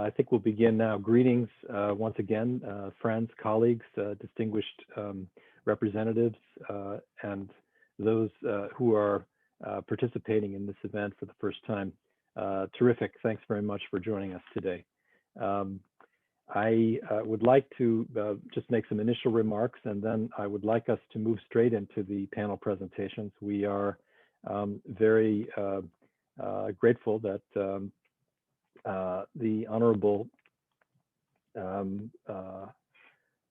I think we'll begin now. Greetings once again, friends, colleagues, distinguished representatives, and those who are participating in this event for the first time. Terrific. Thanks very much for joining us today. I would like to just make some initial remarks, and then I would like us to move straight into the panel presentations. We are very grateful that the Honorable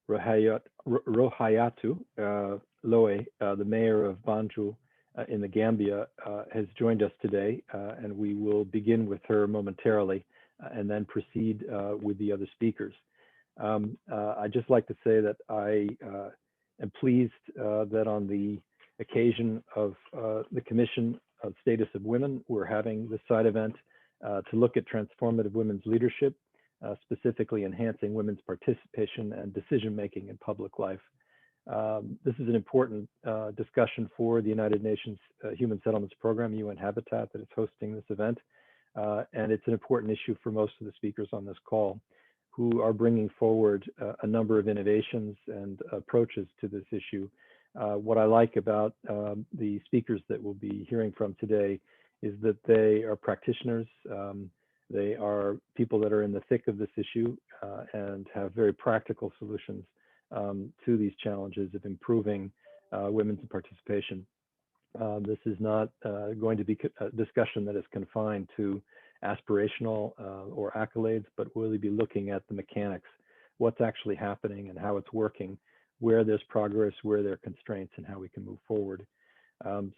Rohayatu Loe, the mayor of Banjul in the Gambia, has joined us today, and we will begin with her momentarily and then proceed with the other speakers. I'd just like to say that I am pleased that on the occasion of the Commission of Status of Women, we're having this side event to look at transformative women's leadership, specifically enhancing women's participation and decision-making in public life. This is an important discussion for the United Nations Human Settlements Program, UN Habitat, that is hosting this event. And it's an important issue for most of the speakers on this call, who are bringing forward a number of innovations and approaches to this issue. What I like about the speakers that we'll be hearing from today is that they are practitioners. They are people that are in the thick of this issue and have very practical solutions to these challenges of improving women's participation. This is not going to be a discussion that is confined to aspirational or accolades, but really be looking at the mechanics, what's actually happening and how it's working, where there's progress, where there are constraints, and how we can move forward.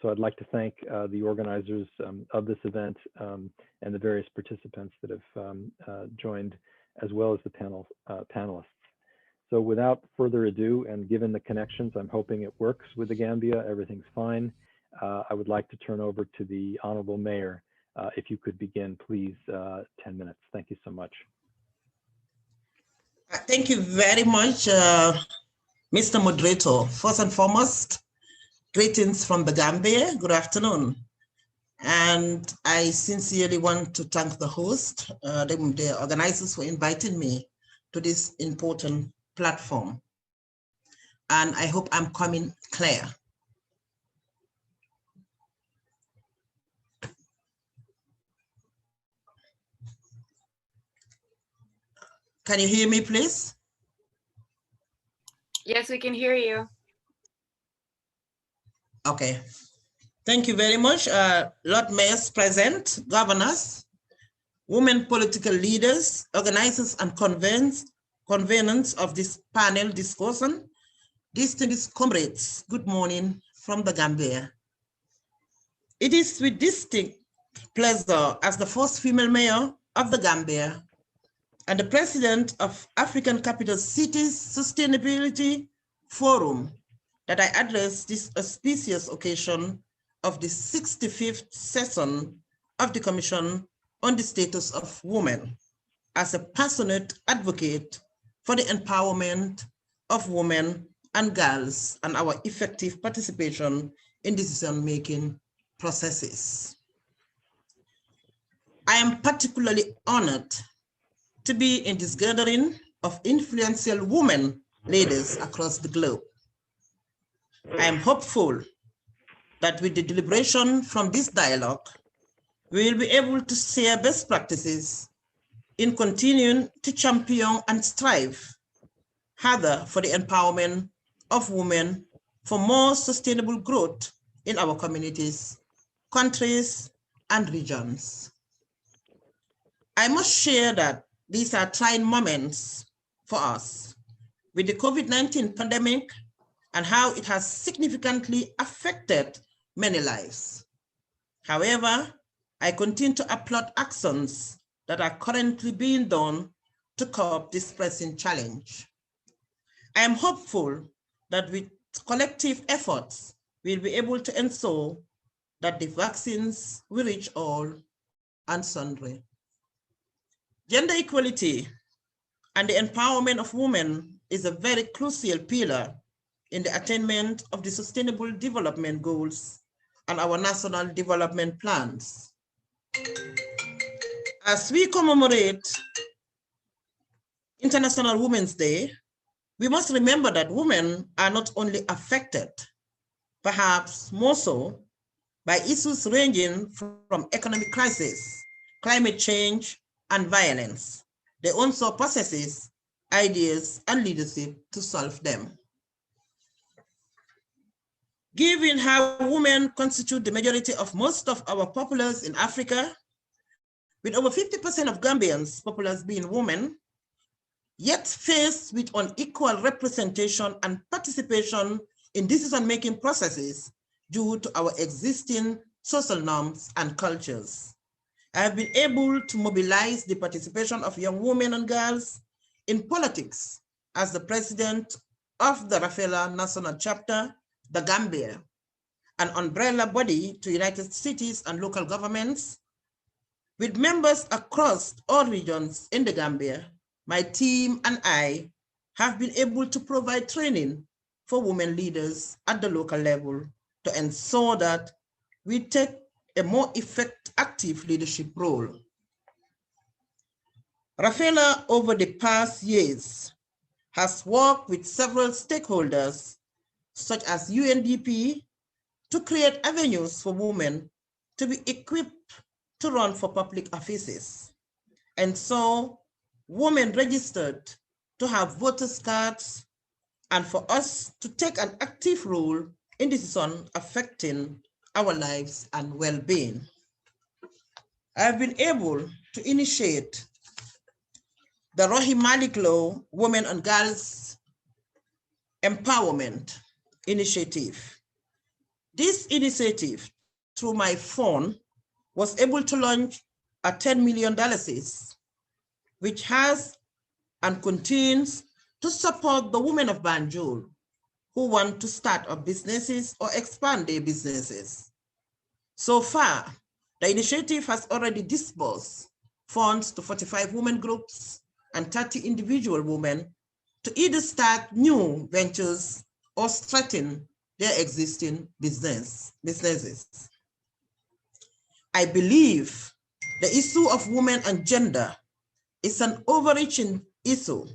So I'd like to thank the organizers of this event and the various participants that have joined, as well as the panelists. So without further ado, and given the connections, I'm hoping it works with the Gambia, everything's fine. I would like to turn over to the Honorable Mayor. If you could begin, please, 10 minutes. Thank you so much. Thank you very much, Mr. Moderator. First and foremost, greetings from the Gambia. Good afternoon. And I sincerely want to thank the host, the organizers, for inviting me to this important platform. And I hope I'm coming clear. Can you hear me, please? Yes, we can hear you. Okay. Thank you very much. Lord Mayors present, governors, women political leaders, organizers, and conveners of this panel discussion, distinguished comrades, good morning from the Gambia. It is with distinct pleasure as the first female mayor of the Gambia and the president of African Capital Cities Sustainability Forum that I address this auspicious occasion of the 65th session of the Commission on the Status of Women as a passionate advocate for the empowerment of women and girls and our effective participation in decision-making processes. I am particularly honored to be in this gathering of influential women leaders across the globe. I am hopeful that with the deliberation from this dialogue, we will be able to share best practices in continuing to champion and strive harder for the empowerment of women for more sustainable growth in our communities, countries, and regions. I must share that these are trying moments for us with the COVID-19 pandemic and how it has significantly affected many lives. However, I continue to applaud actions that are currently being done to curb this pressing challenge. I am hopeful that with collective efforts, we'll be able to ensure that the vaccines will reach all and sundry. Gender equality and the empowerment of women is a very crucial pillar in the attainment of the Sustainable Development Goals and our national development plans. As we commemorate International Women's Day, we must remember that women are not only affected, perhaps more so, by issues ranging from economic crisis, climate change, and violence. They also possess ideas and leadership to solve them. Given how women constitute the majority of most of our populace in Africa, with over 50% of Gambians' populace being women, yet faced with unequal representation and participation in decision-making processes due to our existing social norms and cultures. I have been able to mobilize the participation of young women and girls in politics as the president of the Rafela National Chapter, the Gambia, an umbrella body to United Cities and local governments. With members across all regions in the Gambia, my team and I have been able to provide training for women leaders at the local level to ensure that we take a more active leadership role. Rafela, over the past years, has worked with several stakeholders, such as UNDP, to create avenues for women to be equipped to run for public offices. And so, women registered to have voters' cards and for us to take an active role in decisions affecting our lives and well-being. I have been able to initiate the Rohey Malik Law Women and Girls Empowerment Initiative. This initiative, through my phone, was able to launch a $10 million, which has and continues to support the women of Banjul who want to start up businesses or expand their businesses. So far, the initiative has already disbursed funds to 45 women groups and 30 individual women to either start new ventures or strengthen their existing businesses. I believe the issue of women and gender is an overreaching issue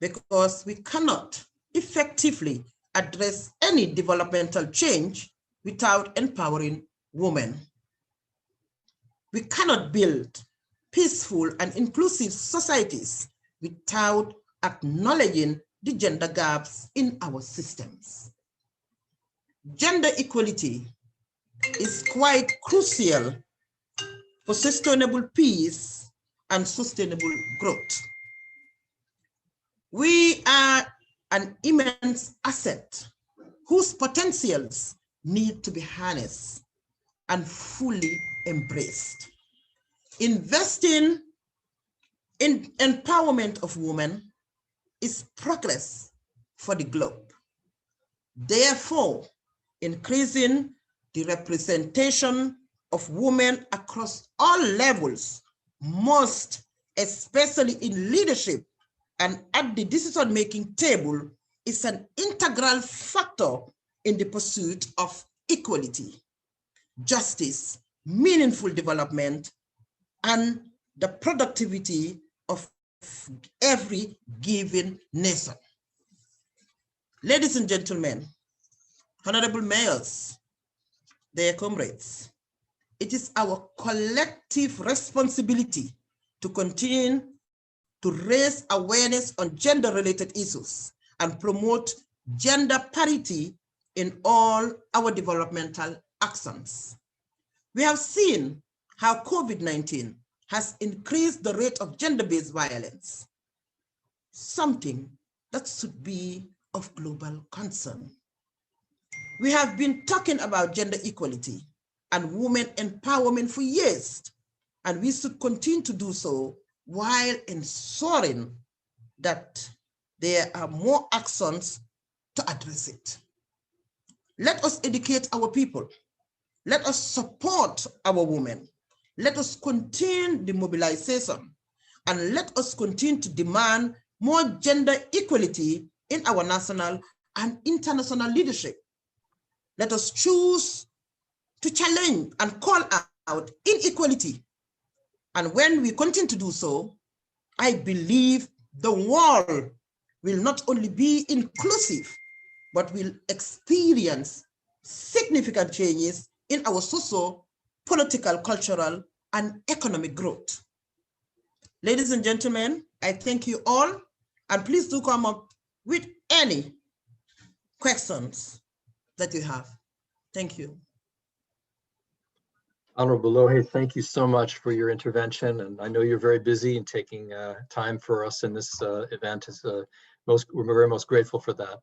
because we cannot effectively address any developmental change without empowering women. We cannot build peaceful and inclusive societies without acknowledging the gender gaps in our systems. Gender equality is quite crucial for sustainable peace and sustainable growth. We are an immense asset whose potentials need to be harnessed and fully embraced. Investing in empowerment of women is progress for the globe. Therefore, increasing the representation of women across all levels must, especially in leadership and at the decision-making table, is an integral factor in the pursuit of equality, justice, meaningful development, and the productivity of every given nation. Ladies and gentlemen, honorable mayors, dear comrades, it is our collective responsibility to continue to raise awareness on gender-related issues and promote gender parity in all our developmental actions. We have seen how COVID-19 has increased the rate of gender-based violence, something that should be of global concern. We have been talking about gender equality and women empowerment for years, and we should continue to do so while ensuring that there are more actions to address it. Let us educate our people. Let us support our women. Let us continue the mobilization, and let us continue to demand more gender equality in our national and international leadership. Let us choose to challenge and call out inequality. And when we continue to do so, I believe the world will not only be inclusive, but will experience significant changes in our social, political, cultural, and economic growth. Ladies and gentlemen, I thank you all, and please do come up with any questions that you have. Thank you. Honorable Lohe, thank you so much for your intervention. And I know you're very busy and taking time for us in this event. We're very most grateful for that.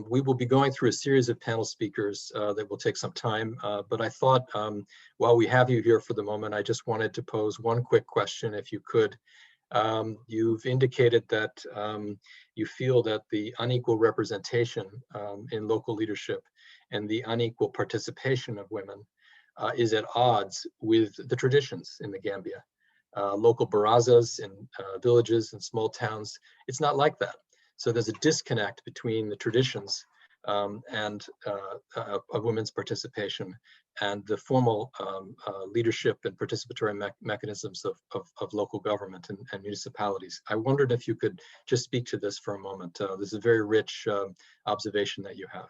We will be going through a series of panel speakers that will take some time, but I thought while we have you here for the moment, I just wanted to pose one quick question, if you could. You've indicated that you feel that the unequal representation in local leadership and the unequal participation of women is at odds with the traditions in the Gambia. Local barazas in villages and small towns, it's not like that. So there's a disconnect between the traditions and of women's participation and the formal leadership and participatory mechanisms of local government and municipalities. I wondered if you could just speak to this for a moment. This is a very rich observation that you have.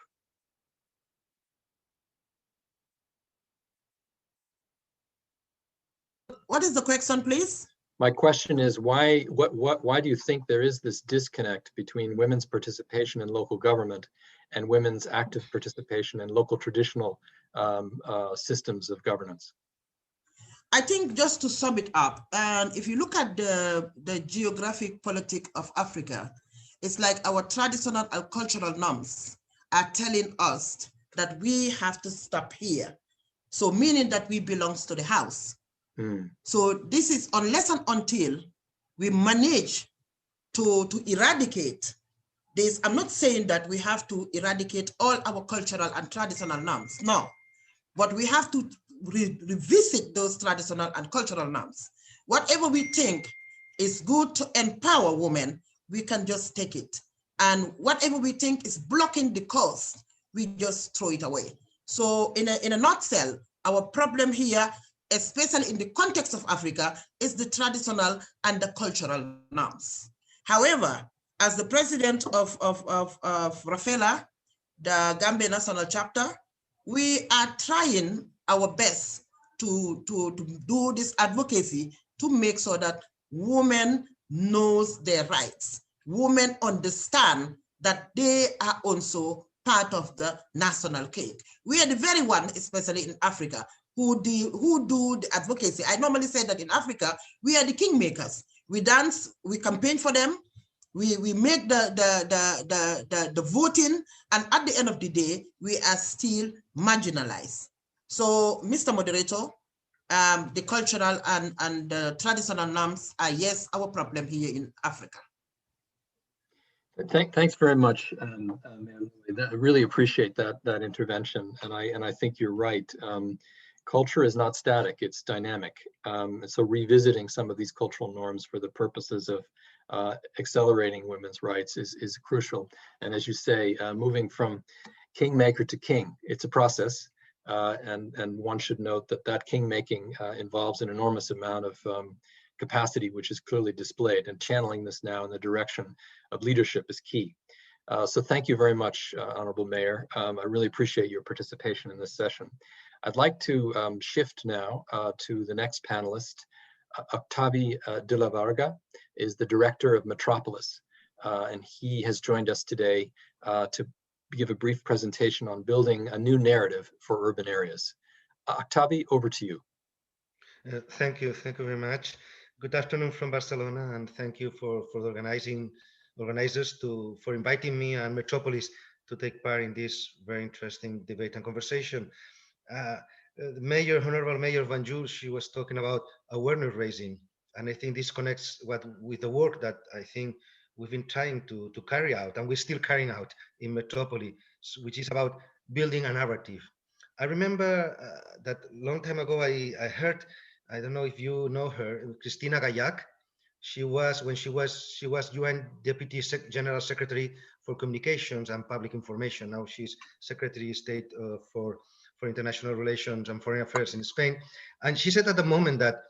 What is the question, please? My question is why do you think there is this disconnect between women's participation in local government and women's active participation in local traditional systems of governance? I think just to sum it up, and if you look at the geographic politics of Africa, it's like our traditional and cultural norms are telling us that we have to stop here. So meaning that we belong to the house. So this is unless and until we manage to eradicate this. I'm not saying that we have to eradicate all our cultural and traditional norms, no, but we have to revisit those traditional and cultural norms. Whatever we think is good to empower women, we can just take it. And whatever we think is blocking the cause, we just throw it away. So in a nutshell, our problem here, especially in the context of Africa, is the traditional and the cultural norms. However, as the president of Rafela, the Gambia National Chapter, we are trying our best to do this advocacy to make sure that women knows their rights. Women understand that they are also part of the national cake. We are the very one, especially in Africa, who do the advocacy. I normally say that in Africa, we are the kingmakers. We dance, we campaign for them, we make the voting, and at the end of the day, we are still marginalized. So, Mr. Moderator, the cultural and the traditional norms are, yes, our problem here in Africa. Thanks very much, I really appreciate that intervention, and I think you're right. Culture is not static, it's dynamic. And so revisiting some of these cultural norms for the purposes of accelerating women's rights is crucial. And as you say, moving from kingmaker to king, it's a process. And one should note that king-making involves an enormous amount of capacity, which is clearly displayed, and channeling this now in the direction of leadership is key. So thank you very much, Honorable Mayor. I really appreciate your participation in this session. I'd like to shift now to the next panelist. Octavi de la Varga is the director of Metropolis, and he has joined us today to give a brief presentation on building a new narrative for urban areas. Octavi, over to you. Thank you very much. Good afternoon from Barcelona, and thank you for the organizers for inviting me and Metropolis to take part in this very interesting debate and conversation. The Honorable Mayor Van Jool, she was talking about awareness raising, and I think this connects with the work that I think we've been trying to carry out, and we're still carrying out in Metropolis, which is about building a narrative. I remember that long time ago I heard, I don't know if you know her, Christina Gayac. She was UN Deputy General Secretary for Communications and Public Information. Now she's Secretary of State for International Relations and Foreign Affairs in Spain. And she said at the moment that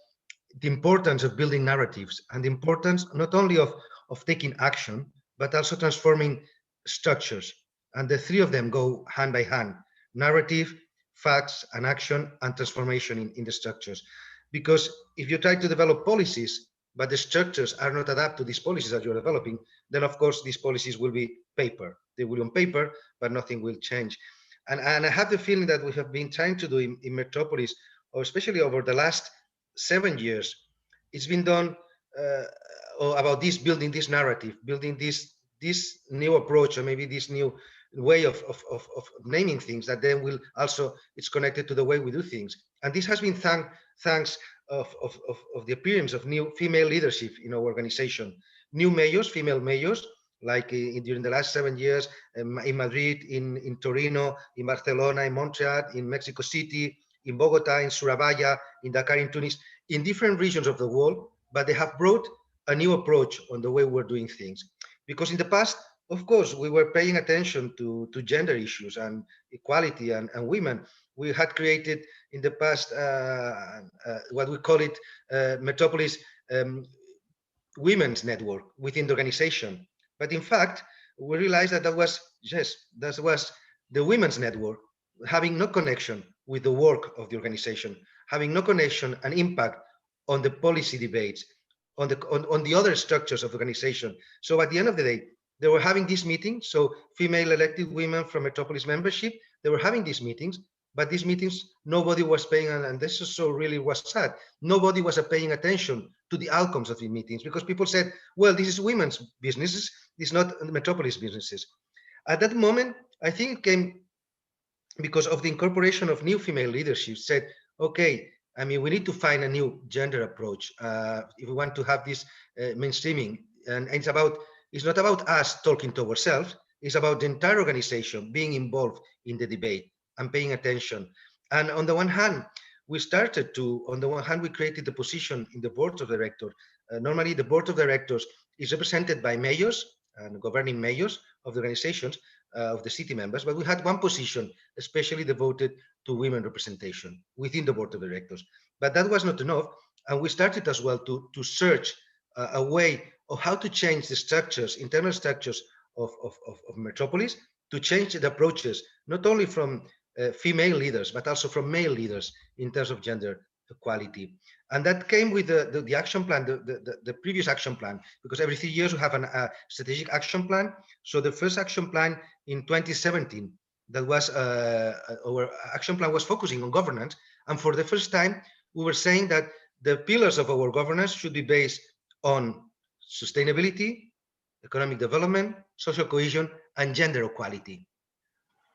the importance of building narratives and the importance not only of of taking action, but also transforming structures. And the three of them go hand by hand: narrative, facts, and action, and transformation in the structures. Because if you try to develop policies, but the structures are not adapted to these policies that you're developing, then of course these policies will be paper. They will be on paper, but nothing will change. And I have the feeling that we have been trying to do in Metropolis, or especially over the last 7 years, it's been done about this, building this narrative, building this new approach, or maybe this new way of naming things that then will also, it's connected to the way we do things. And this has been thanks of the appearance of new female leadership in our organization, new mayors, female mayors, like during the last 7 years in Madrid, in Torino, in Barcelona, in Montreal, in Mexico City, in Bogota, in Surabaya, in Dakar, in Tunis, in different regions of the world, but they have brought a new approach on the way we're doing things. Because in the past, of course, we were paying attention to gender issues and equality and women. We had created in the past what we call it Metropolis Women's Network within the organization. But in fact, we realized that that was the Women's Network, having no connection with the work of the organization, having no connection and impact on the policy debates, on the other structures of the organization. So at the end of the day, they were having these meetings. So female elected women from Metropolis membership, they were having these meetings, but these meetings, nobody was paying, and this is so really was sad. Nobody was paying attention to the outcomes of the meetings, because people said, well, this is women's businesses, it's not Metropolis businesses. At that moment, I think it came because of the incorporation of new female leadership, said, okay, I mean, we need to find a new gender approach if we want to have this mainstreaming. And it's not about us talking to ourselves, it's about the entire organization being involved in the debate and paying attention. And on the one hand, we created the position in the board of directors. Normally, the board of directors is represented by mayors and governing mayors of the organizations, of the city members, but we had one position especially devoted to women representation within the board of directors. But that was not enough, and we started as well to search a way of how to change the structures, internal structures of Metropolis, to change the approaches, not only from female leaders, but also from male leaders in terms of gender equality. And that came with the action plan, the previous action plan, because every 3 years we have a strategic action plan. So the first action plan in 2017, that was our action plan was focusing on governance. And for the first time, we were saying that the pillars of our governance should be based on sustainability, economic development, social cohesion, and gender equality.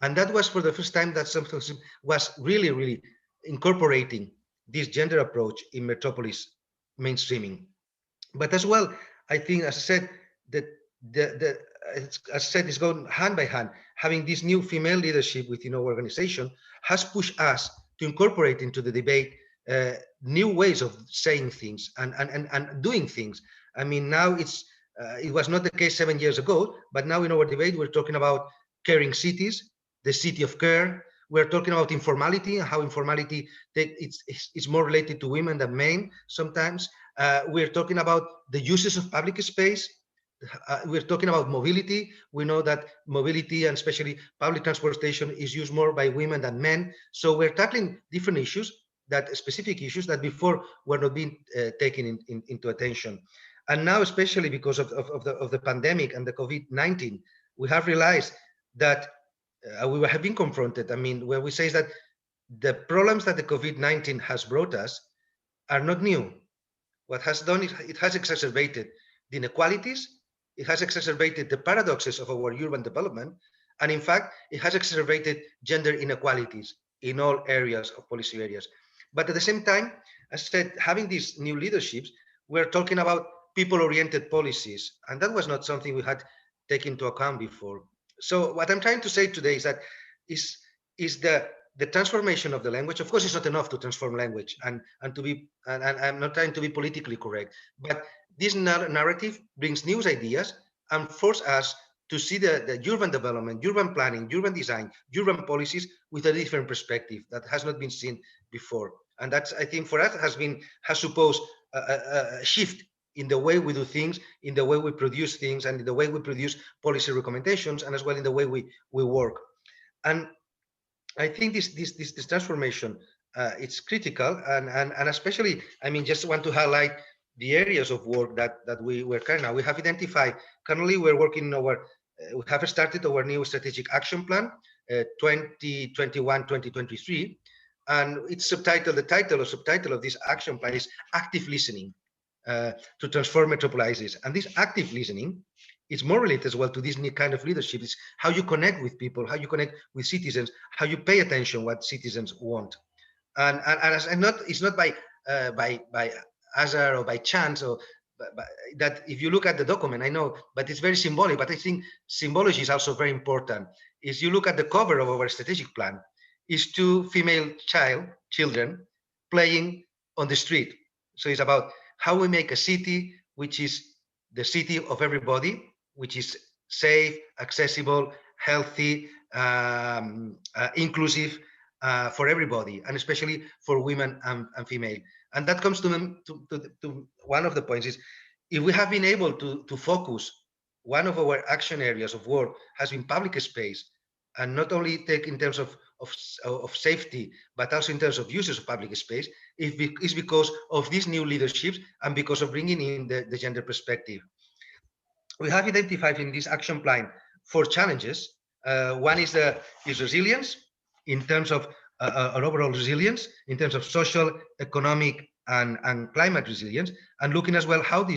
And that was for the first time that something was really, really incorporating this gender approach in Metropolis mainstreaming. But as well, I think, as I said, it's going hand by hand. Having this new female leadership within our organization has pushed us to incorporate into the debate new ways of saying things and doing things. I mean, now it was not the case 7 years ago, but now in our debate, we're talking about caring cities, the city of care. We're talking about informality and how informality it's more related to women than men sometimes. We're talking about the uses of public space. We're talking about mobility. We know that mobility, and especially public transportation, is used more by women than men. So we're tackling different issues, specific issues that before were not being taken into attention. And now, especially because of the pandemic and the COVID-19, we have realized that we have been confronted. I mean, where we say that the problems that the COVID-19 has brought us are not new. What has done is it has exacerbated the inequalities, it has exacerbated the paradoxes of our urban development, and in fact, it has exacerbated gender inequalities in all areas of policy areas. But at the same time, as I said, having these new leaderships, we're talking about people-oriented policies, and that was not something we had taken into account before. So what I'm trying to say today is that is the transformation of the language. Of course, it's not enough to transform language, and I'm not trying to be politically correct, but this narrative brings new ideas and force us to see the urban development, urban planning, urban design, urban policies with a different perspective that has not been seen before. And that's, I think, for us has supposed a shift in the way we do things, in the way we produce things, and in the way we produce policy recommendations, and as well in the way we work. And I think this transformation, it's critical, and especially, I mean, just want to highlight the areas of work that we're carrying out. We have identified, currently we're working over, we have started our new strategic action plan, 2021-2023, and it's subtitled, the title or subtitle of this action plan is Active Listening to Transform Metropolises. And this active listening is more related as well to this new kind of leadership. It's how you connect with people, how you connect with citizens, how you pay attention what citizens want. And it's not by hazard or by chance, or that if you look at the document, I know, but it's very symbolic. But I think symbology is also very important. Is you look at the cover of our strategic plan, is two female children playing on the street. So it's about how we make a city which is the city of everybody, which is safe, accessible, healthy, inclusive for everybody, and especially for women and female. And that comes to one of the points is, if we have been able to focus, one of our action areas of work has been public space, and not only take in terms of safety, but also in terms of uses of public space, is because of these new leaderships and because of bringing in the gender perspective. We have identified in this action plan 4 challenges. One is resilience, in terms of an overall resilience, in terms of social, economic, and climate resilience, and looking as well how the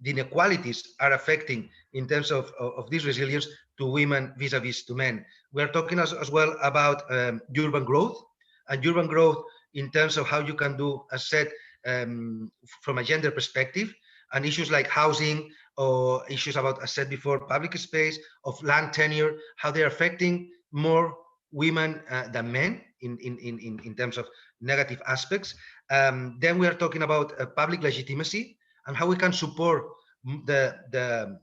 inequalities are affecting in terms of this resilience to women vis-a-vis to men. We are talking as well about urban growth, and urban growth in terms of how you can do, as said, from a gender perspective, and issues like housing, or issues about, as said before, public space, of land tenure, how they're affecting more women than men in terms of negative aspects. Then we are talking about public legitimacy and how we can support the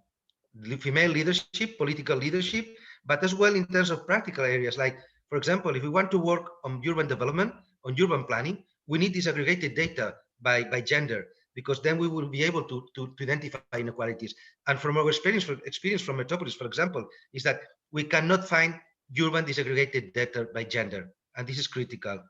female leadership, political leadership, but as well in terms of practical areas. Like, for example, if we want to work on urban development, on urban planning, we need disaggregated data by gender, because then we will be able to identify inequalities. And from our experience from Metropolis, for example, is that we cannot find urban disaggregated data by gender, and this is critical.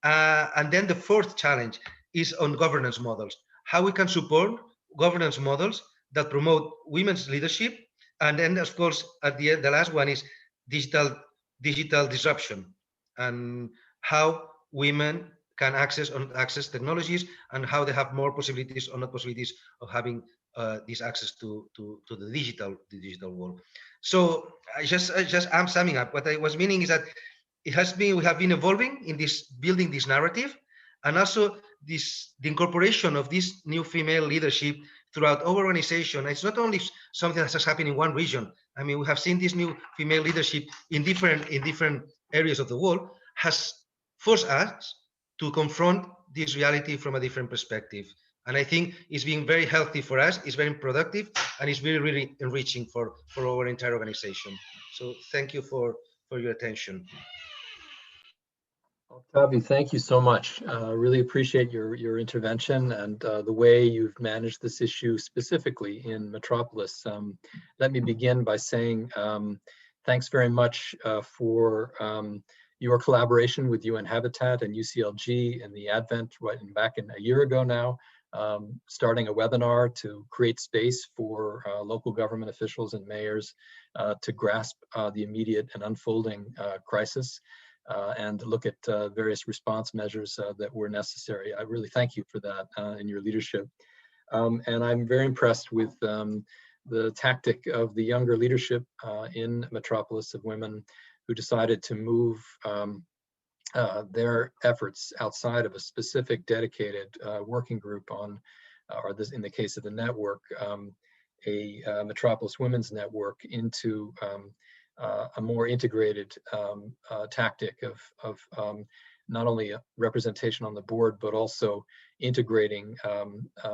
And then the 4th challenge is on governance models, how we can support governance models that promote women's leadership. And then, of course, at the end, the last one is digital disruption, and how women can access technologies, and how they have more possibilities or not possibilities of having this access to the digital world. So I'm summing up. What I was meaning is that we have been evolving in building this narrative, and also the incorporation of this new female leadership throughout our organization. It's not only something that has happened in one region. I mean, we have seen this new female leadership in different areas of the world, has forced us to confront this reality from a different perspective. And I think it's been very healthy for us, it's very productive, and it's really, really enriching for our entire organization. So thank you for your attention. Octavi, thank you so much. Really appreciate your intervention and the way you've managed this issue specifically in Metropolis. Let me begin by saying thanks very much for your collaboration with UN Habitat and UCLG and the Advent back in a year ago now, starting a webinar to create space for local government officials and mayors to grasp the immediate and unfolding crisis. And look at various response measures that were necessary. I really thank you for that and your leadership. And I'm very impressed with the tactic of the younger leadership in Metropolis, of women who decided to move their efforts outside of a specific dedicated working group on, or this, in the case of the network, a Metropolis Women's Network, into a more integrated tactic of not only representation on the board, but also integrating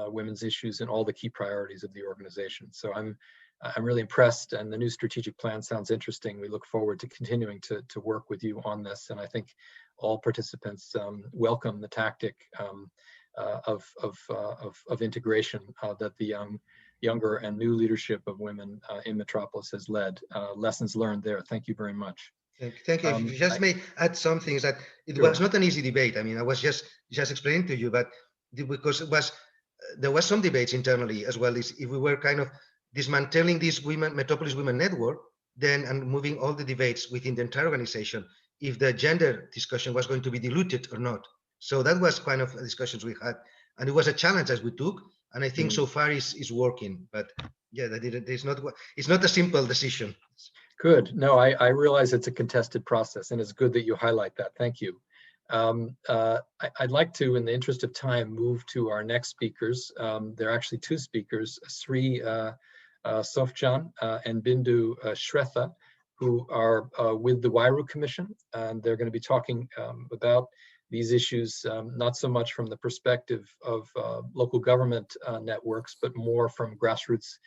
women's issues in all the key priorities of the organization. So I'm really impressed, and the new strategic plan sounds interesting. We look forward to continuing to work with you on this, and I think all participants welcome the tactic of integration that the younger and new leadership of women in Metropolis has led. Lessons learned there. Thank you very much. Thank you. If you just may add some things, that it was not an easy debate. I mean, I was just explaining to you, but because there was some debates internally as well. Is if we were kind of dismantling this Metropolis Women Network, then and moving all the debates within the entire organization, if the gender discussion was going to be diluted or not. So that was kind of discussions we had, and it was a challenge as we took. And I think so far is working. But yeah, it's not a simple decision. Good. No, I realize it's a contested process, and it's good that you highlight that. Thank you. I'd like to, in the interest of time, move to our next speakers. There are actually two speakers, Sri Sofjan and Bindu Shretha, who are with the Wairu Commission, and they're going to be talking about these issues, not so much from the perspective of local government networks, but more from grassroots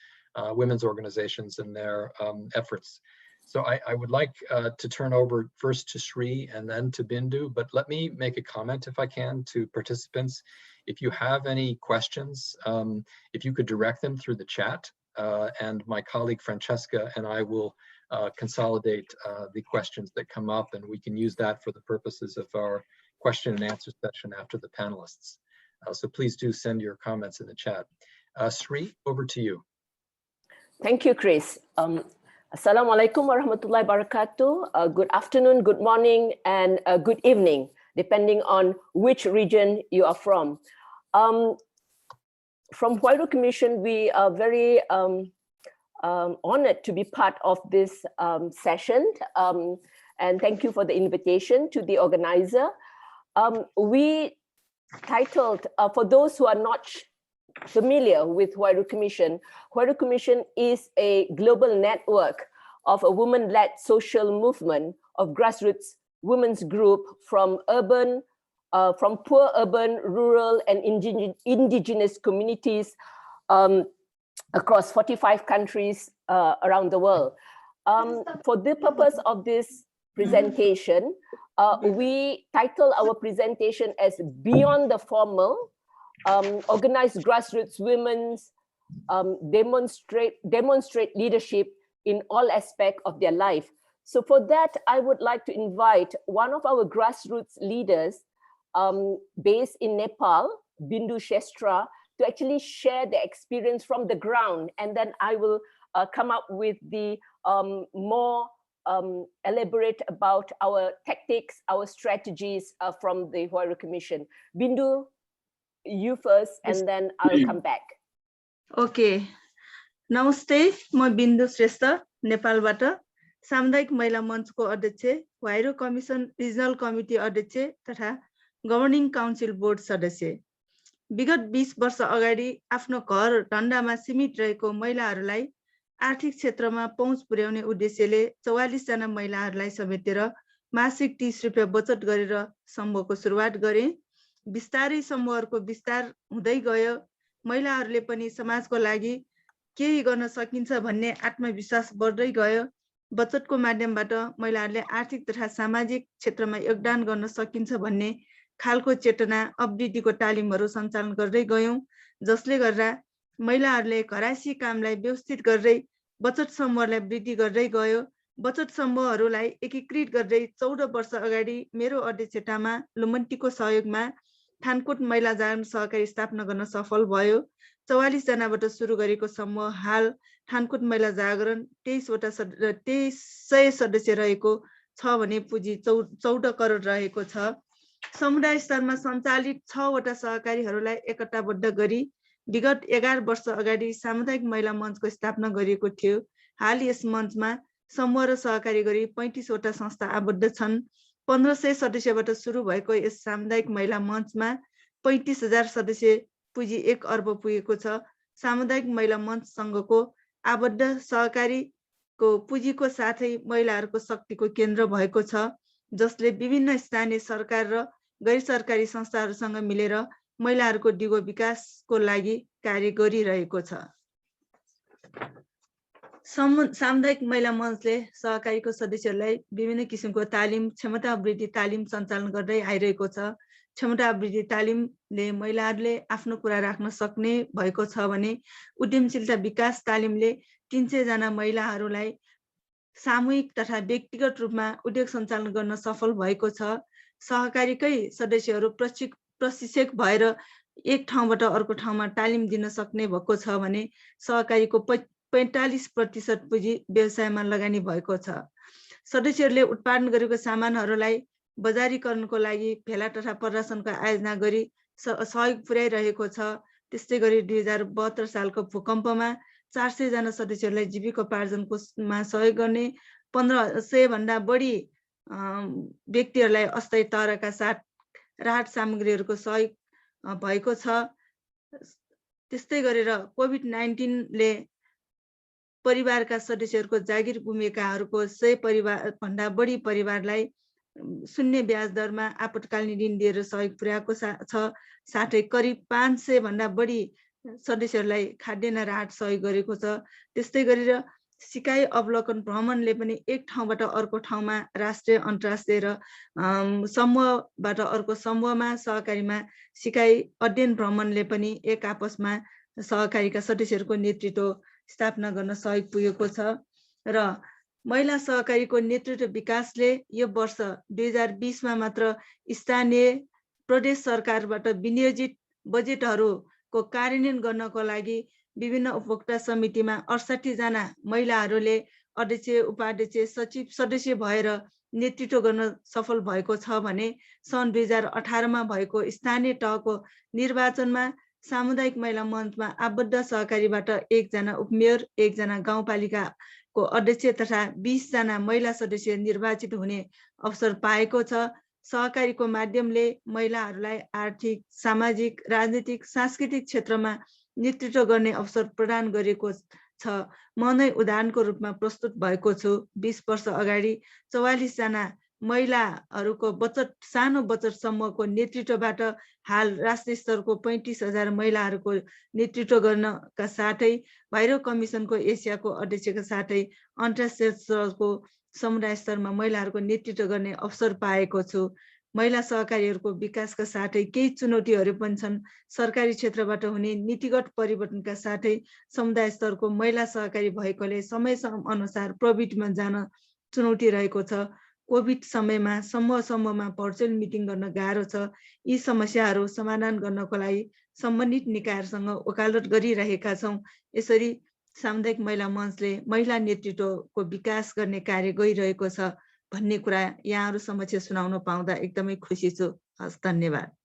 women's organizations and their efforts. So I would like to turn over first to Sri and then to Bindu, but let me make a comment, if I can, to participants. If you have any questions, if you could direct them through the chat, and my colleague Francesca and I will consolidate the questions that come up, and we can use that for the purposes of our question and answer session after the panelists. So please do send your comments in the chat. Sri, over to you. Thank you, Chris. Assalamualaikum warahmatullahi wabarakatuh. Good afternoon, good morning, and good evening, depending on which region you are from. From Wairu Commission, we are very honored to be part of this session. And thank you for the invitation to the organizer. We titled, for those who are not familiar with Wairu Commission is a global network of a women-led social movement of grassroots women's group from poor urban, rural, and indigenous communities across 45 countries around the world. For the purpose of this presentation, we title our presentation as Beyond the Formal, Organized Grassroots Women's demonstrate leadership in all aspects of their life. So for that, I would like to invite one of our grassroots leaders based in Nepal, Bindu Shrestra, to actually share the experience from the ground. And then I will come up with the more elaborate about our tactics, our strategies from the Wairu Commission. Bindu, you first, and then I'll come back. Okay. Namaste, म बिन्दु श्रेष्ठ नेपालबाट सामुदायिक महिला मञ्चको अध्यक्ष, वाइरो commission regional committee अध्यक्ष तथा governing council board सदस्य। विगत 20 वर्ष अगाडि आफ्नो घर धन्दामा सीमित रहेको महिलाहरूलाई आर्थिक क्षेत्रमा पहुँच पुर्याउने उद्देश्यले 44 जना महिलाहरूलाई समेटेर मासिक 30 रुपैयाँ बचत गरेर समूहको सुरुवात गरे। बिस्तारै समूहहरूको विस्तार हुँदै गयो। महिलाहरूले पनि समाजको लागि केही गर्न सकिन्छ भन्ने आत्मविश्वास बढ्दै गयो। बचतको माध्यमबाट महिलाहरूले आर्थिक तथा सामाजिक क्षेत्रमा योगदान गर्न सकिन्छ भन्ने खालको चेतना अवधिको तालिमहरू सञ्चालन गर्दै गयौं, जसले गर्दा महिलाहरूले घरायसी कामलाई व्यवस्थित गर्दै बचत समूहलाई वृद्धि गर्दै गयो। बचत समूहहरूलाई एकीकृत गर्दै 14 वर्ष अगाडि मेरो अध्यक्षतामा लुमन्टीको सहयोगमा थानकोट महिला जागरण सहकारी स्थापना गर्न सफल भयो। 44 जनाबाट सुरु गरेको समूह हाल थानकोट महिला जागरण 2300 सदस्य रहेको छ भने पुँजी 14 करोड रहेको छ। समुदाय स्तरमा सञ्चालित 6 वटा सहकारीहरूलाई एकताबद्ध गरी विगत 11 वर्ष अगाडि सामुदायिक महिला मञ्चको स्थापना गरिएको थियो। हाल यस मञ्चमा समूह र सहकारी गरी 35 वटा संस्था आबद्ध छन्। 1500 सदस्यबाट सुरु भएको यस सामुदायिक महिला मञ्चमा 35,000 सदस्य पुँजी 1 अर्ब पुगेको छ। सामुदायिक महिला मञ्च संघको आबद्ध सहकारीको पुँजीको साथै महिलाहरूको शक्तिको केन्द्र भएको छ, जसले विभिन्न स्थानीय सरकार र गैर सरकारी संस्थाहरूसँग मिलेर महिलाहरूको दिगो विकासको लागि कार्य गरिरहेको छ। सामुदायिक महिला मञ्चले सहकारीको सदस्यहरूलाई विभिन्न किसिमको तालिम, क्षमता वृद्धि तालिम सञ्चालन गर्दै आइरहेको छ। क्षमता वृद्धि तालिमले महिलाहरूले आफ्नो कुरा राख्न सक्ने भएको छ भने उद्यमशीलता विकास तालिमले 300 जना महिलाहरूलाई सामूहिक तथा व्यक्तिगत रूपमा उद्योग सञ्चालन गर्न सफल भएको छ। सहकारीकै सदस्यहरू प्रशिक्षक भएर एक ठाउँबाट अर्को ठाउँमा तालिम दिन सक्ने भएको छ भने सहकारीको 45% पुँजी व्यवसायमा लगानी भएको छ। सदस्यहरूले उत्पादन गरेको सामानहरूलाई बजारीकरणको लागि भेला तथा प्रदर्शनको आयोजना गरी सहयोग पुर्याइरहेको छ। त्यस्तै गरी 2072 सालको भूकम्पमा 400 जना सदस्यहरूलाई जीविकोपार्जनको सहयोग गर्ने 1500 भन्दा बढी व्यक्तिहरूलाई अस्थायी तहरका साथ राहत सामग्रीहरूको सहयोग भएको छ। त्यस्तै गरेर कोभिड-19 ले परिवारका सदस्यहरूको जागिर गुमेकाहरूको 100 परिवार भन्दा बढी परिवारलाई शून्य ब्याज दरमा आपतकालीन ऋण दिएर सहयोग पुर्याएको छ। साथै करिब 500 भन्दा बढी सदस्यहरूलाई खाद्यान्न राहत सहयोग गरेको छ। त्यस्तै गरेर सिकाइ अवलोकन भ्रमणले पनि एक ठाउँबाट अर्को ठाउँमा राष्ट्रिय अन्तर्राष्ट्रिय र समूहबाट अर्को समूहमा सहकारीमा सिकाइ अध्ययन भ्रमणले पनि एक आपसमा सहकारीका सदस्यहरूको नेतृत्व स्थापना गर्न सहयोग पुगेको छ। र महिला सहकारीको नेतृत्व विकासले यो वर्ष 2020 मा मात्र स्थानीय प्रदेश सरकारबाट विनियोजित बजेटहरूको कार्यान्वयन गर्नको लागि विभिन्न उपभोक्ता समितिमा 68 जना महिलाहरूले अध्यक्ष, उपाध्यक्ष, सचिव, सदस्य भएर नेतृत्व गर्न सफल भएको छ भने सन् 2018 मा भएको स्थानीय तहको निर्वाचनमा सामुदायिक महिला मञ्चमा आबद्ध सहकारीबाट 1 जना उपमेयर, 1 जना गाउँपालिकाको अध्यक्ष तथा 20 जना महिला सदस्य निर्वाचित हुने अवसर पाएको छ। सहकारीको माध्यमले महिलाहरूलाई आर्थिक, सामाजिक, राजनीतिक, सांस्कृतिक क्षेत्रमा नेतृत्व गर्ने अवसर प्रदान गरेको छ। म नै उदाहरणको रूपमा प्रस्तुत भएको छु। 20 वर्ष अगाडि 44 जना महिलाहरूको सानो बचत समूहको नेतृत्वबाट हाल राष्ट्रिय स्तरको 35,000 महिलाहरूको नेतृत्व गर्नका साथै भाइरो कमिसनको एसियाको अध्यक्षका साथै अन्तर्राष्ट्रिय स्तरको समुदाय स्तरमा महिलाहरूको नेतृत्व गर्ने अवसर पाएको छु। महिला सहकारीहरूको विकासका साथै केही चुनौतीहरू पनि छन्। सरकारी क्षेत्रबाट हुने नीतिगत परिवर्तनका साथै समुदाय स्तरको महिला सहकारी भएकोले समय अनुसार प्रविधिमा जान चुनौती रहेको छ। कोभिड समयमा समूहमा भर्चुअल मिटिङ गर्न गाह्रो छ। यी समस्याहरू समाधान गर्नको लागि सम्बन्धित निकायहरूसँग वकालत गरिरहेका छौँ। यसरी सामुदायिक महिला मञ्चले महिला नेतृत्वको विकास गर्ने कार्य गरिरहेको छ भन्ने कुरा यहाँहरू समक्ष सुनाउन पाउँदा एकदमै खुसी छु। हस्, धन्यवाद।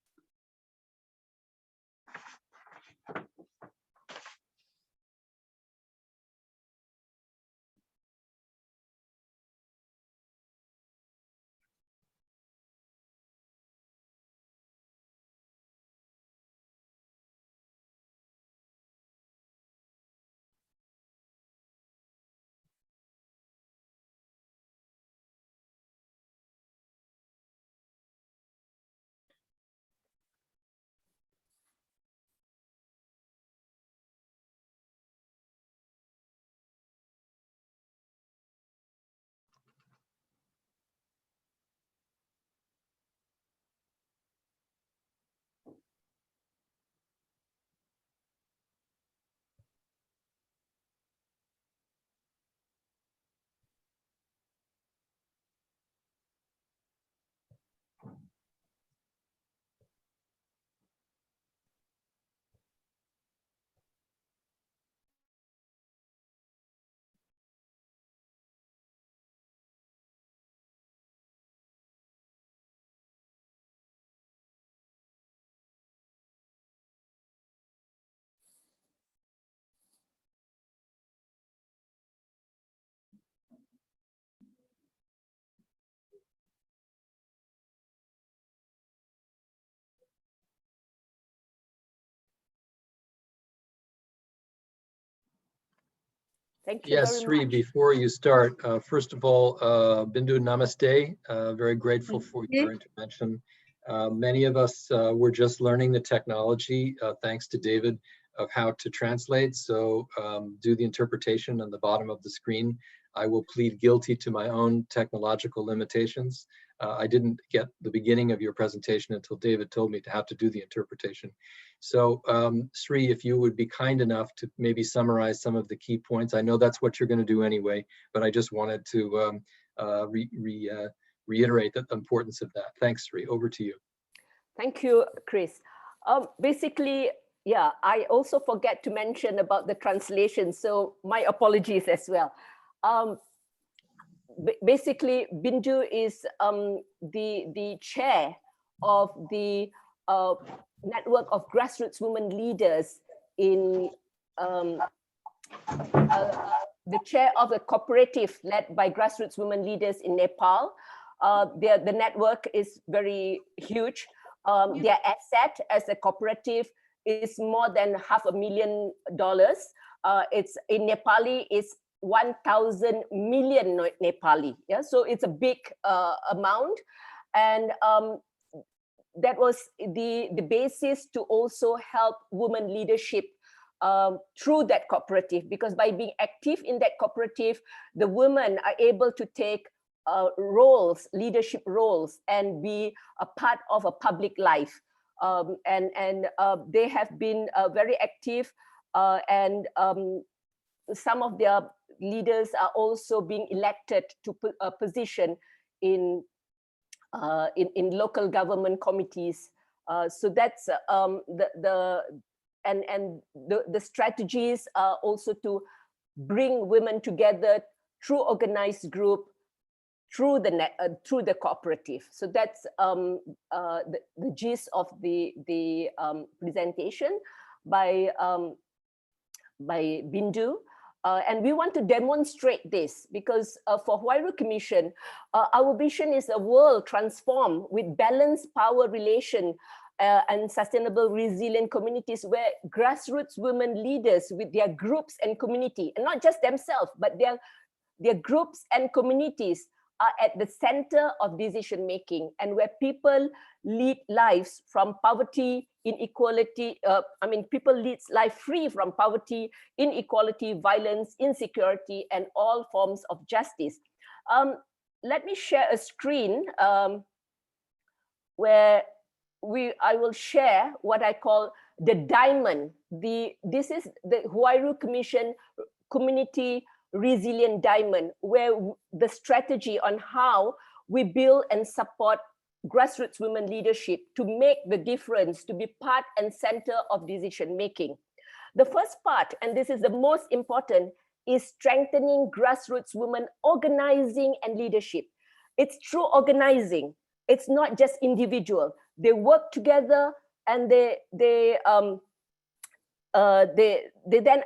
Thank you Yes, very Sri, much. before you start, first of all, Bindu, namaste. Very grateful for your intervention. Many of us were just learning the technology, thanks to David, of how to translate. So do the interpretation on the bottom of the screen. I will plead guilty to my own technological limitations. I didn't get the beginning of your presentation until David told me to have to do the interpretation. So Sri, if you would be kind enough to maybe summarize some of the key points. I know that's what you're going to do anyway, but I just wanted to reiterate the importance of that. Thanks, Sri. Over to you. Thank you, Chris. Basically, yeah, I also forget to mention about the translation, so my apologies as well. Basically, Bindu is the chair of the network of grassroots women leaders in the chair of a cooperative led by grassroots women leaders in Nepal. The network is very huge. Their asset as a cooperative is more than $500,000. It's in Nepali, it's 1,000 million Nepali. Yeah, so it's a big amount, and that was the basis to also help women leadership through that cooperative, because by being active in that cooperative, the women are able to take roles, leadership roles, and be a part of a public life. They have been very active, and some of their leaders are also being elected to a position in local government committees. So that's the strategies are also to bring women together through organized group, through the cooperative. So that's the gist of the presentation by Bindu. And we want to demonstrate this because for Huairu Commission, our vision is a world transformed with balanced power relation and sustainable resilient communities where grassroots women leaders with their groups and community, and not just themselves, but their groups and communities are at the center of decision making, and where people lead lives from poverty, inequality, people lead life free from poverty, inequality, violence, insecurity, and all forms of justice. Let me share a screen where I will share what I call the diamond. This is the Huairu Commission Community Resilient Diamond, where the strategy on how we build and support grassroots women leadership to make the difference, to be part and center of decision making. The first part, and this is the most important, is strengthening grassroots women organizing and leadership. It's through organizing. It's not just individual. They work together, and they then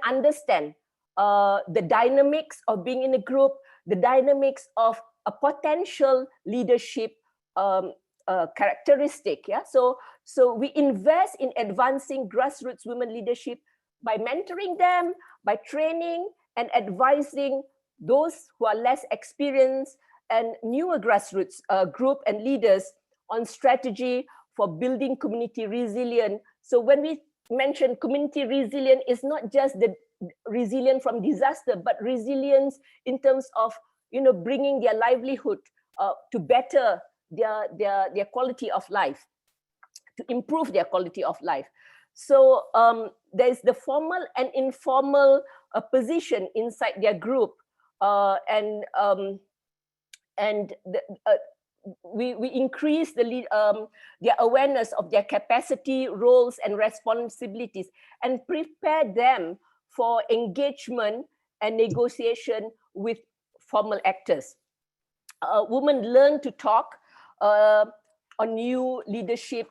understand the dynamics of being in a group, the dynamics of a potential leadership characteristic. Yeah, so we invest in advancing grassroots women leadership by mentoring them, by training and advising those who are less experienced and newer grassroots group and leaders on strategy for building community resilient. So when we mention community resilient, it's not just the resilient from disaster, but resilience in terms of bringing their livelihood to better their quality of life, to improve their quality of life. So there's the formal and informal position inside their group, we increase their awareness of their capacity, roles, and responsibilities, and prepare them for engagement and negotiation with formal actors. Women learn to talk on new leadership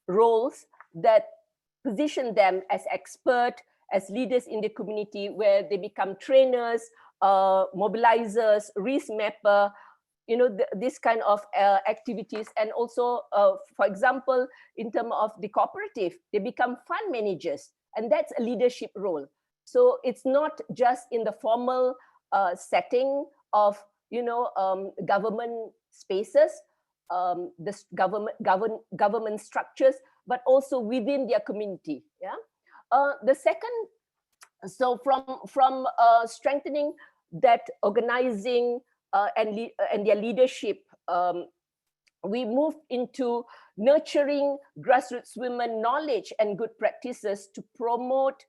roles that position them as expert, as leaders in the community, where they become trainers, mobilizers, risk mapper, this kind of activities. And also, for example, in terms of the cooperative, they become fund managers, and that's a leadership role. So it's not just in the formal setting of government spaces, the government structures, but also within their community. Yeah. The second, so from strengthening that organizing and their leadership we moved into nurturing grassroots women knowledge and good practices to promote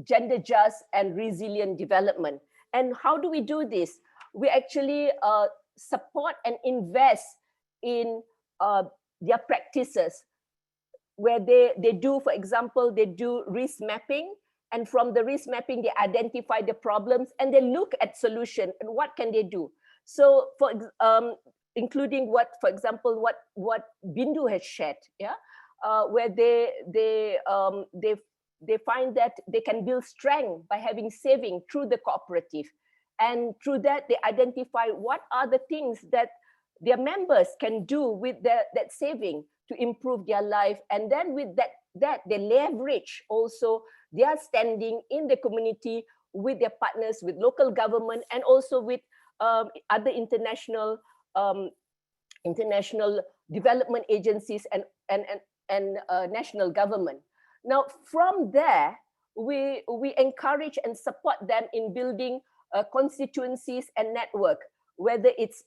gender just and resilient development. And how do we do this? We actually support and invest in their practices, where they do, for example, they do risk mapping, and from the risk mapping, they identify the problems and they look at solution and what can they do. So for including what, for example, what Bindu has shared, yeah, where they find that they can build strength by having saving through the cooperative, and through that they identify what are the things that their members can do with that saving to improve their life, and then with that they leverage also their standing in the community with their partners, with local government, and also with other international development agencies and national government. Now, from there, we encourage and support them in building constituencies and network, whether it's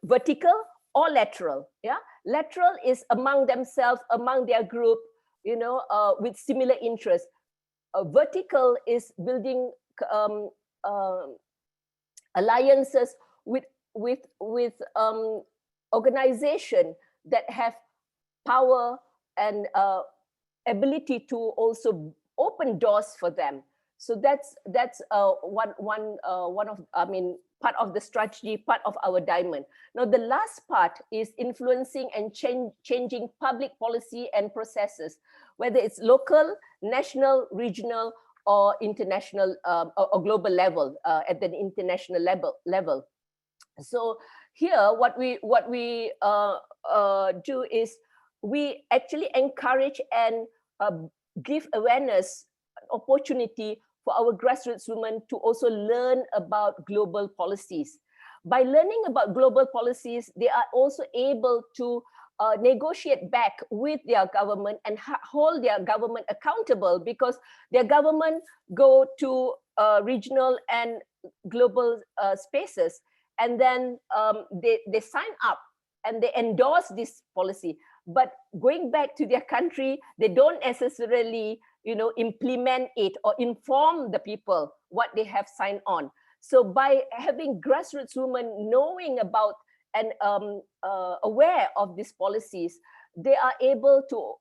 vertical or lateral. Yeah, lateral is among themselves, among their group, you know, with similar interests. Vertical is building alliances with organization that have power and ability to also open doors for them. So that's one of, I mean, part of the strategy, part of our diamond. Now, the last part is influencing and changing public policy and processes, whether it's local, national, regional, or international or global level, at the international level. So here, what we do is we actually encourage and give awareness, opportunity for our grassroots women to also learn about global policies. By learning about global policies, they are also able to negotiate back with their government and hold their government accountable, because their government go to regional and global spaces, and then they sign up and they endorse this policy. But going back to their country, they don't necessarily, you know, implement it or inform the people what they have signed on. So by having grassroots women knowing about and aware of these policies, they are able to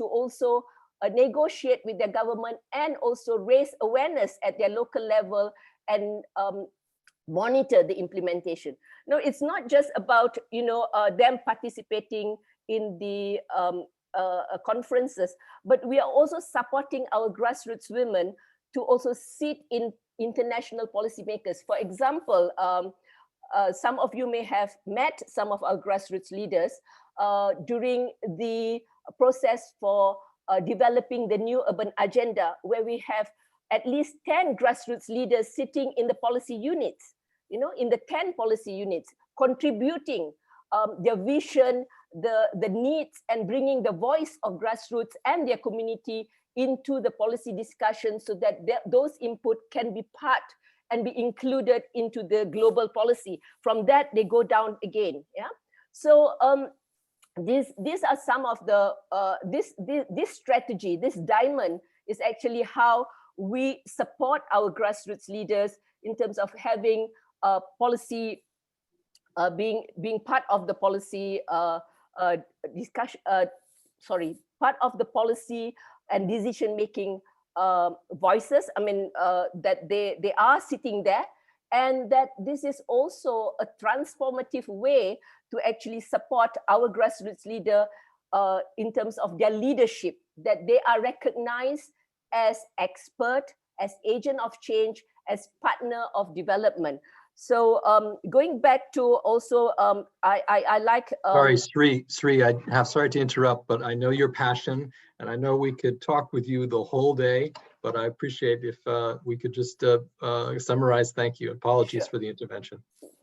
also negotiate with their government and also raise awareness at their local level and monitor the implementation. No, it's not just about, you know, them participating in the conferences, but we are also supporting our grassroots women to also sit in international policymakers. For example, some of you may have met some of our grassroots leaders during the process for developing the new urban agenda, where we have at least 10 grassroots leaders sitting in the policy units, you know, in the 10 policy units, contributing their vision, the needs, and bringing the voice of grassroots and their community into the policy discussion, so that those input can be part and be included into the global policy. From that, they go down again. Yeah. So these are some of the this strategy. This diamond is actually how we support our grassroots leaders in terms of having policy, being part of the policy discussion. Part of the policy and decision-making voices. I mean, that they are sitting there, and that this is also a transformative way to actually support our grassroots leader in terms of their leadership, that they are recognized as expert, as agent of change, as partner of development. So going back to also, I like... Sorry, Sri, I'm sorry to interrupt, but I know your passion, and I know we could talk with you the whole day, but I appreciate if we could just summarize. Thank you. Apologies for the intervention.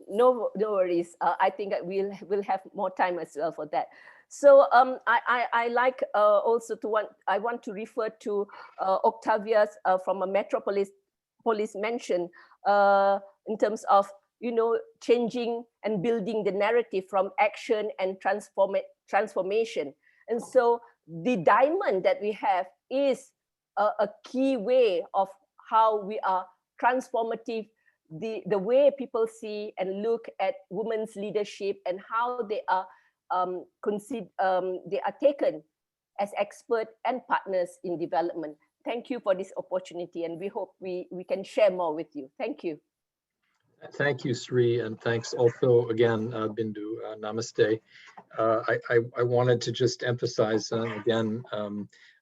No worries. I think we'll have more time as well for that. So I like also I want to refer to Octavia's from a Metropolis mention in terms of changing and building the narrative from action and transformation. And so the diamond that we have is a key way of how we are transformative, the way people see and look at women's leadership and how they are taken as experts and partners in development. Thank you for this opportunity, and we hope we can share more with you. Thank you. Thank you, Sri, and thanks also again, Bindu. Namaste. I wanted to just emphasize again,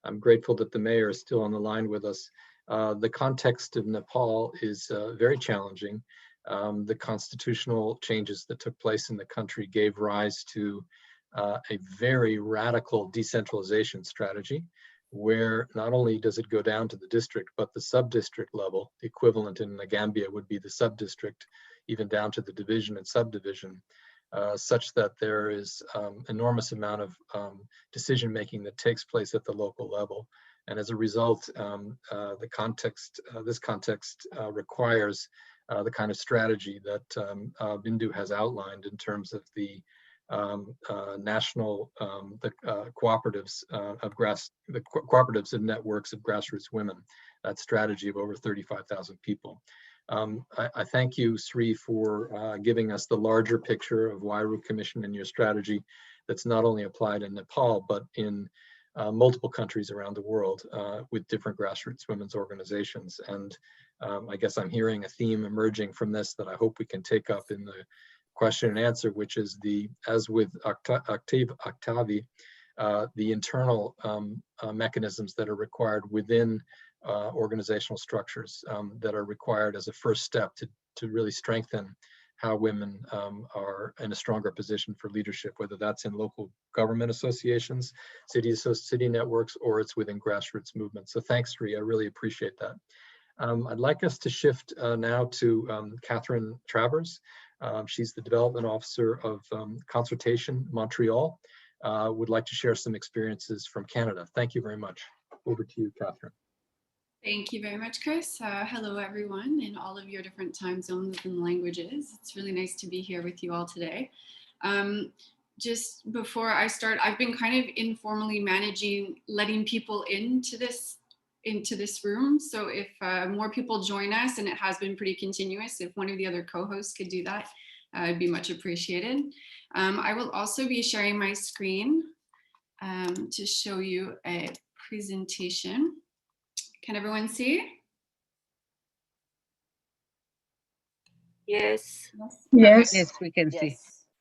I'm grateful that the mayor is still on the line with us. The context of Nepal is very challenging. The constitutional changes that took place in the country gave rise to a very radical decentralization strategy, where not only does it go down to the district, but the sub-district level, the equivalent in the Gambia would be the sub-district, even down to the division and subdivision, such that there is enormous amount of decision-making that takes place at the local level. And as a result, this context requires the kind of strategy that Bindu has outlined in terms of the national cooperatives cooperatives and networks of grassroots women, that strategy of over 35,000 people. I thank you, Sri, for giving us the larger picture of Wairu Commission and your strategy that's not only applied in Nepal, but in multiple countries around the world with different grassroots women's organizations. And I guess I'm hearing a theme emerging from this that I hope we can take up in the question and answer, which is as with Octavi, the internal mechanisms that are required within organizational structures that are required as a first step to really strengthen how women are in a stronger position for leadership, whether that's in local government associations, city networks, or it's within grassroots movements. So thanks, Sri, I really appreciate that. I'd like us to shift now to Catherine Travers. She's the Development Officer of Consultation Montreal. Would like to share some experiences from Canada. Thank you very much. Over to you, Catherine. Thank you very much, Chris. Hello, everyone in all of your different time zones and languages. It's really nice to be here with you all today. Just before I start, I've been kind of informally managing letting people into this room. So if more people join us, and it has been pretty continuous, if one of the other co-hosts could do that, it'd be much appreciated. I will also be sharing my screen to show you a presentation. Can everyone see? Yes. Yes. Yes, we can see.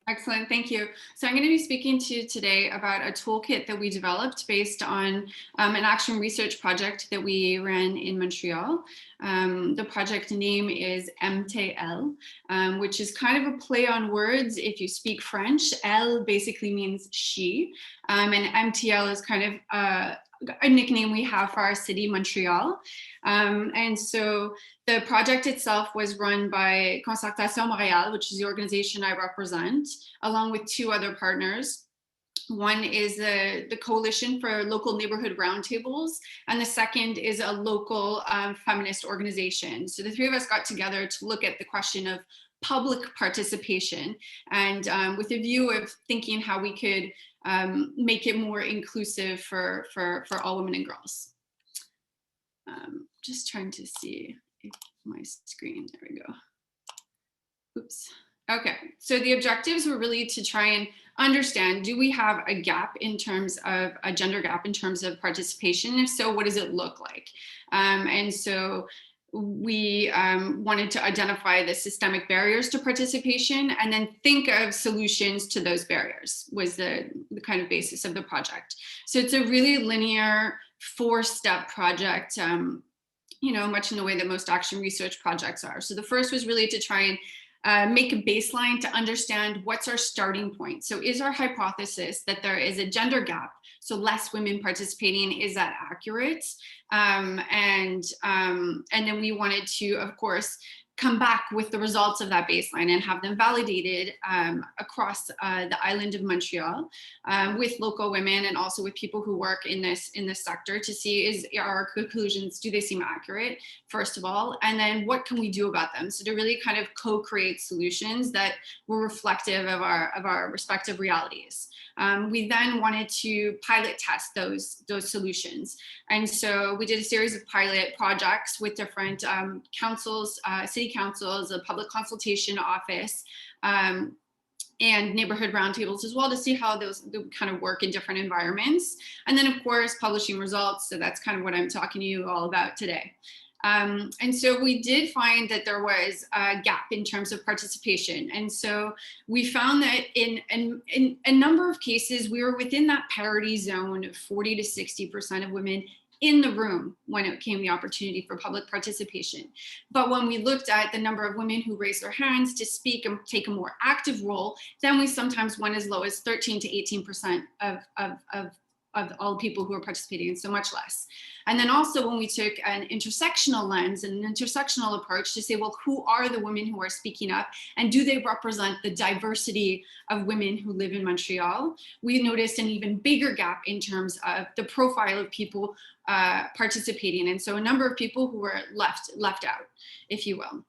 Excellent, thank you. So I'm going to be speaking to you today about a toolkit that we developed based on an action research project that we ran in Montreal. The project name is Mtl, which is kind of a play on words. If you speak French, L basically means she, and Mtl is kind of a nickname we have for our city, Montreal. And so the project itself was run by Concertation Montréal, which is the organization I represent, along with two other partners. One is the Coalition for Local Neighborhood Roundtables, and the second is a local feminist organization. So the three of us got together to look at the question of public participation, and with a view of thinking how we could make it more inclusive for all women and girls. Just trying to see if my screen, there we go. Oops. Okay, so the objectives were really to try and understand, do we have a gap in terms of a gender gap in terms of participation? If so, what does it look like? And so we wanted to identify the systemic barriers to participation and then think of solutions to those barriers was the kind of basis of the project. So it's a really linear 4-step project, you know, much in the way that most action research projects are. So the first was really to try and make a baseline to understand what's our starting point. So is our hypothesis that there is a gender gap, so less women participating, is that accurate? And then we wanted to, of course, come back with the results of that baseline and have them validated across the island of Montreal with local women and also with people who work in this sector to see are our conclusions, do they seem accurate, first of all, and then what can we do about them? So to really kind of co-create solutions that were reflective of our respective realities. We then wanted to pilot test those solutions. And so we did a series of pilot projects with different councils, city councils, a public consultation office, and neighborhood roundtables as well to see how those kind of work in different environments. And then of course, publishing results. So that's kind of what I'm talking to you all about today. And so we did find that there was a gap in terms of participation. And so we found that in a number of cases, we were within that parity zone of 40 to 60% of women in the room when it came the opportunity for public participation. But when we looked at the number of women who raised their hands to speak and take a more active role, then we sometimes went as low as 13 to 18% of all people who are participating, and so much less. And then also when we took an intersectional lens and an intersectional approach to say, well, who are the women who are speaking up and do they represent the diversity of women who live in Montreal? We noticed an even bigger gap in terms of the profile of people participating. And so a number of people who were left out, if you will.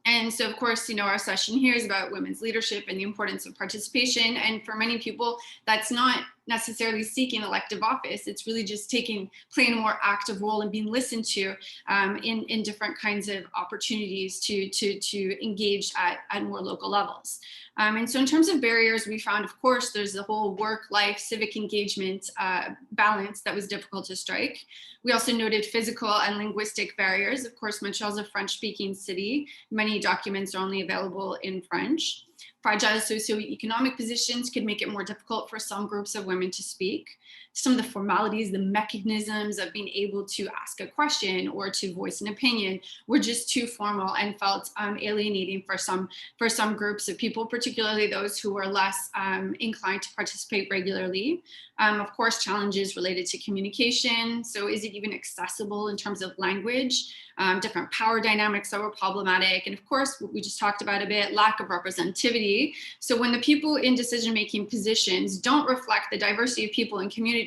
And so, of course, you know, our session here is about women's leadership and the importance of participation. And for many people, that's not necessarily seeking elective office. It's really just playing a more active role and being listened to in different kinds of opportunities to engage at more local levels. And so in terms of barriers, we found, of course, there's the whole work-life civic engagement balance that was difficult to strike. We also noted physical and linguistic barriers. Of course, Montreal is a French-speaking city. Many documents are only available in French. Fragile socioeconomic positions could make it more difficult for some groups of women to speak. Some of the formalities, the mechanisms of being able to ask a question or to voice an opinion were just too formal and felt alienating for some groups of people, particularly those who were less inclined to participate regularly. Of course, challenges related to communication. So is it even accessible in terms of language? Different power dynamics that were problematic. And of course, what we just talked about a bit, lack of representativity. So when the people in decision-making positions don't reflect the diversity of people in communities,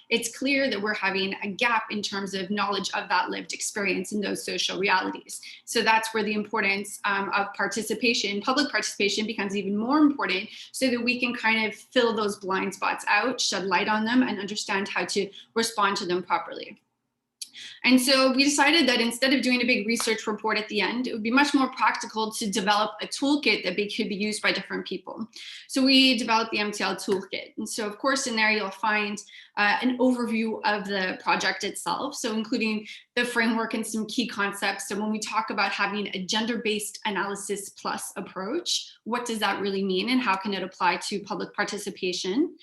it's clear that we're having a gap in terms of knowledge of that lived experience in those social realities. So that's where the importance of participation, public participation, becomes even more important so that we can kind of fill those blind spots out, shed light on them, and understand how to respond to them properly. And so we decided that instead of doing a big research report at the end, it would be much more practical to develop a toolkit that could be used by different people. So we developed the Mtl Toolkit. And so of course in there you'll find an overview of the project itself. So including the framework and some key concepts. So when we talk about having a gender-based analysis plus approach, what does that really mean and how can it apply to public participation?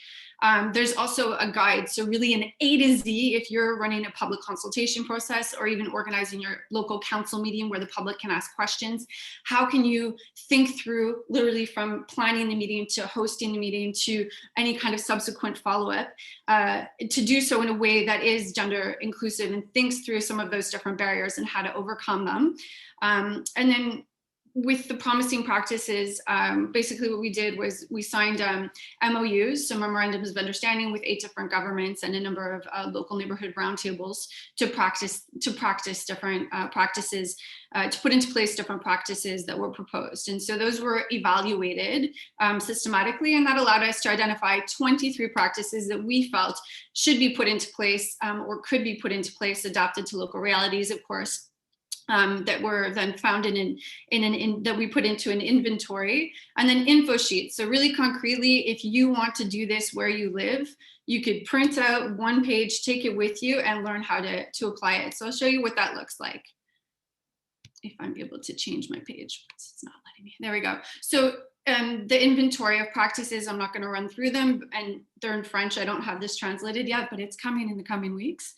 There's also a guide, so really an A to Z if you're running a public consultation process or even organizing your local council meeting where the public can ask questions. How can you think through literally from planning the meeting to hosting the meeting to any kind of subsequent follow-up to do so in a way that is gender inclusive and thinks through some of those different barriers and how to overcome them. And then with the promising practices, basically what we did was we signed MOUs, so memorandums of understanding with 8 different governments and a number of local neighborhood roundtables to practice different practices, to put into place different practices that were proposed. And so those were evaluated systematically, and that allowed us to identify 23 practices that we felt should be put into place or could be put into place, adapted to local realities, of course. That were then found that we put into an inventory, and then info sheets. So really concretely, if you want to do this where you live, you could print out one page, take it with you, and learn how to apply it. So I'll show you what that looks like. If I'm able to change my page, it's not letting me. There we go. So the inventory of practices, I'm not going to run through them, and they're in French. I don't have this translated yet, but it's coming in the coming weeks.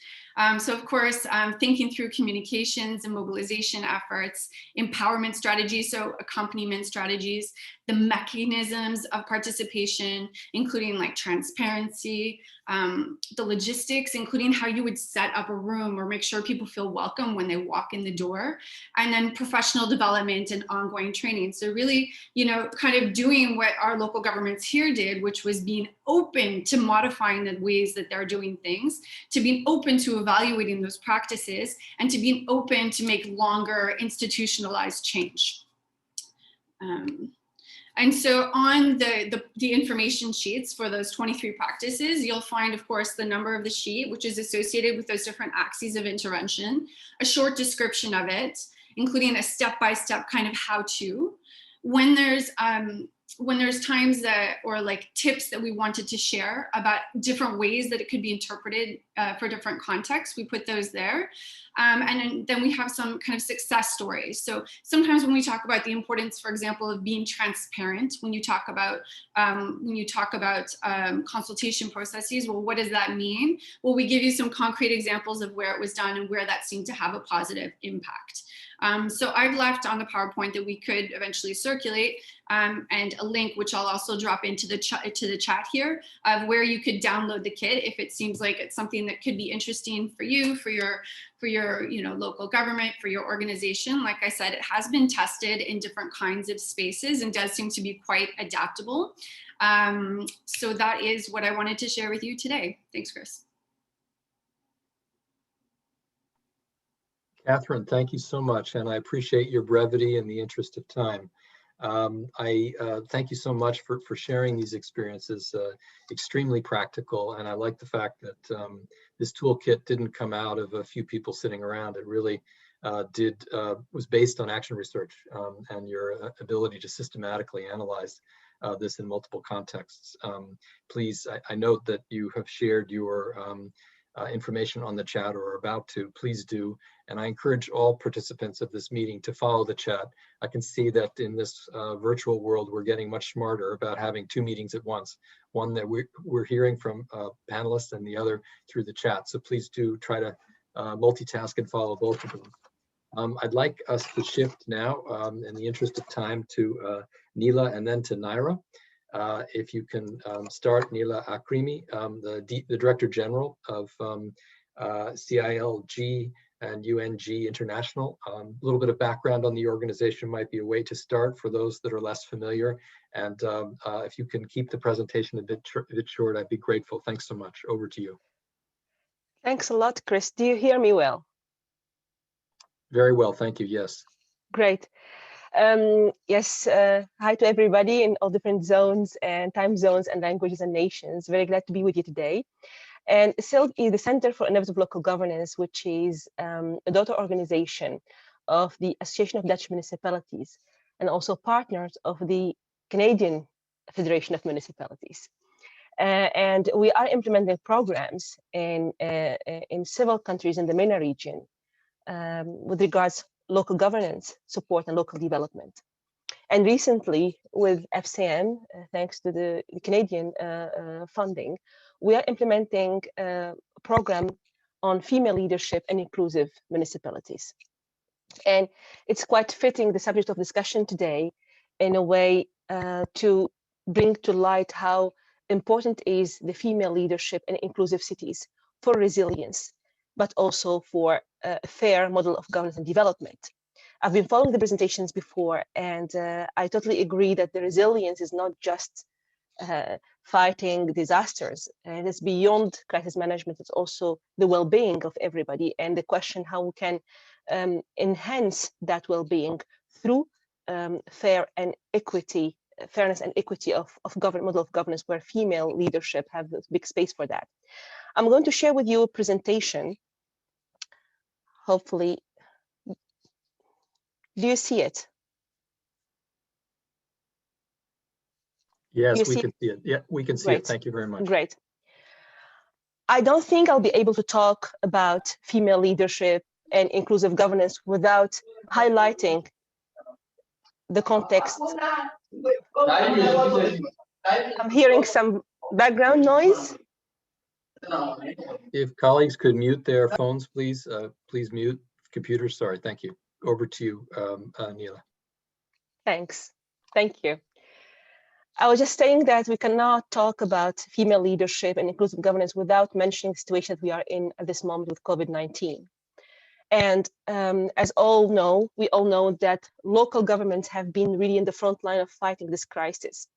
So of course, thinking through communications and mobilization efforts, empowerment strategies, so accompaniment strategies, the mechanisms of participation, including like transparency, the logistics, including how you would set up a room or make sure people feel welcome when they walk in the door, and then professional development and ongoing training. So really, you know, kind of doing what our local governments here did, which was being open to modifying the ways that they're doing things, to being open to evaluating those practices, and to being open to make longer institutionalized change. And so on the information sheets for those 23 practices, you'll find, of course, the number of the sheet, which is associated with those different axes of intervention, a short description of it, including a step-by-step kind of how-to. When there's times that, or like tips that we wanted to share about different ways that it could be interpreted for different contexts, we put those there. And then we have some kind of success stories. So sometimes when we talk about the importance, for example, of being transparent, when you talk about consultation processes, well, what does that mean? Well, we give you some concrete examples of where it was done and where that seemed to have a positive impact. So I've left on the PowerPoint that we could eventually circulate and a link, which I'll also drop into the chat here, of where you could download the kit if it seems like it's something that could be interesting for you, for your local government, for your organization. Like I said, it has been tested in different kinds of spaces and does seem to be quite adaptable. So that is what I wanted to share with you today. Thanks, Chris. Catherine, thank you so much, and I appreciate your brevity and the interest of time. I thank you so much for sharing these experiences, extremely practical, and I like the fact that this toolkit didn't come out of a few people sitting around. It really was based on action research and your ability to systematically analyze this in multiple contexts. Please, I note that you have shared your information on the chat or are about to. Please do. And I encourage all participants of this meeting to follow the chat. I can see that in this virtual world, we're getting much smarter about having two meetings at once, one that we're hearing from panelists and the other through the chat. So please do try to multitask and follow both of them. I'd like us to shift now, in the interest of time, to Neela and then to Naira. If you can start, Neela Akrimi, the Director General of CILG and UNG International. A little bit of background on the organization might be a way to start for those that are less familiar. And if you can keep the presentation a bit short, I'd be grateful. Thanks so much. Over to you. Thanks a lot, Chris. Do you hear me well? Very well, thank you, yes. Great. Yes, hi to everybody in all different zones and time zones and languages and nations. Very glad to be with you today. And CILG is the Center for Innovative Local Governance, which is a daughter organization of the Association of Dutch Municipalities and also partners of the Canadian Federation of Municipalities. And we are implementing programs in several countries in the MENA region with regards local governance support and local development. And recently with FCM, thanks to the Canadian funding, we are implementing a program on female leadership and inclusive municipalities. And it's quite fitting the subject of discussion today in a way to bring to light how important is the female leadership and inclusive cities for resilience, but also for a fair model of governance and development. I've been following the presentations before, and I totally agree that the resilience is not just fighting disasters, and it's beyond crisis management. It's also the well-being of everybody, and the question how we can enhance that well-being through fairness and equity of government model of governance, where female leadership have a big space for that. I'm going to share with you a presentation. Hopefully, do you see it? Yes, we can see it. Yeah, we can see it. Thank you very much. Great. I don't think I'll be able to talk about female leadership and inclusive governance without highlighting the context. I'm hearing some background noise. If colleagues could mute their phones, please, please mute computers. Sorry, thank you. Over to you, Neela. Thanks. Thank you. I was just saying that we cannot talk about female leadership and inclusive governance without mentioning the situation that we are in at this moment with COVID-19. And as we all know that local governments have been really in the front line of fighting this crisis.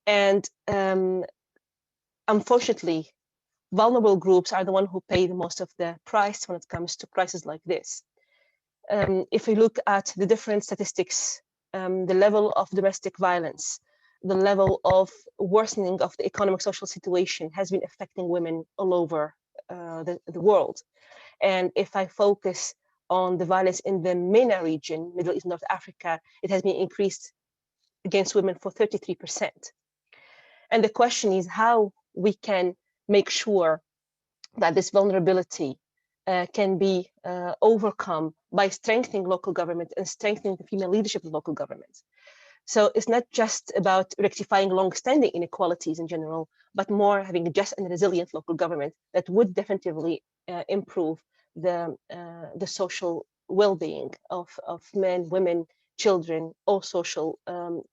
And unfortunately, vulnerable groups are the ones who pay the most of the price when it comes to crises like this. If we look at the different statistics, the level of domestic violence, the level of worsening of the economic social situation has been affecting women all over the world. And if I focus on the violence in the MENA region, Middle East, North Africa, it has been increased against women for 33%. And the question is how we can make sure that this vulnerability can be overcome by strengthening local government and strengthening the female leadership of local governments. So it's not just about rectifying long-standing inequalities in general, but more having a just and resilient local government that would definitively improve the social well-being of men, women, children, all social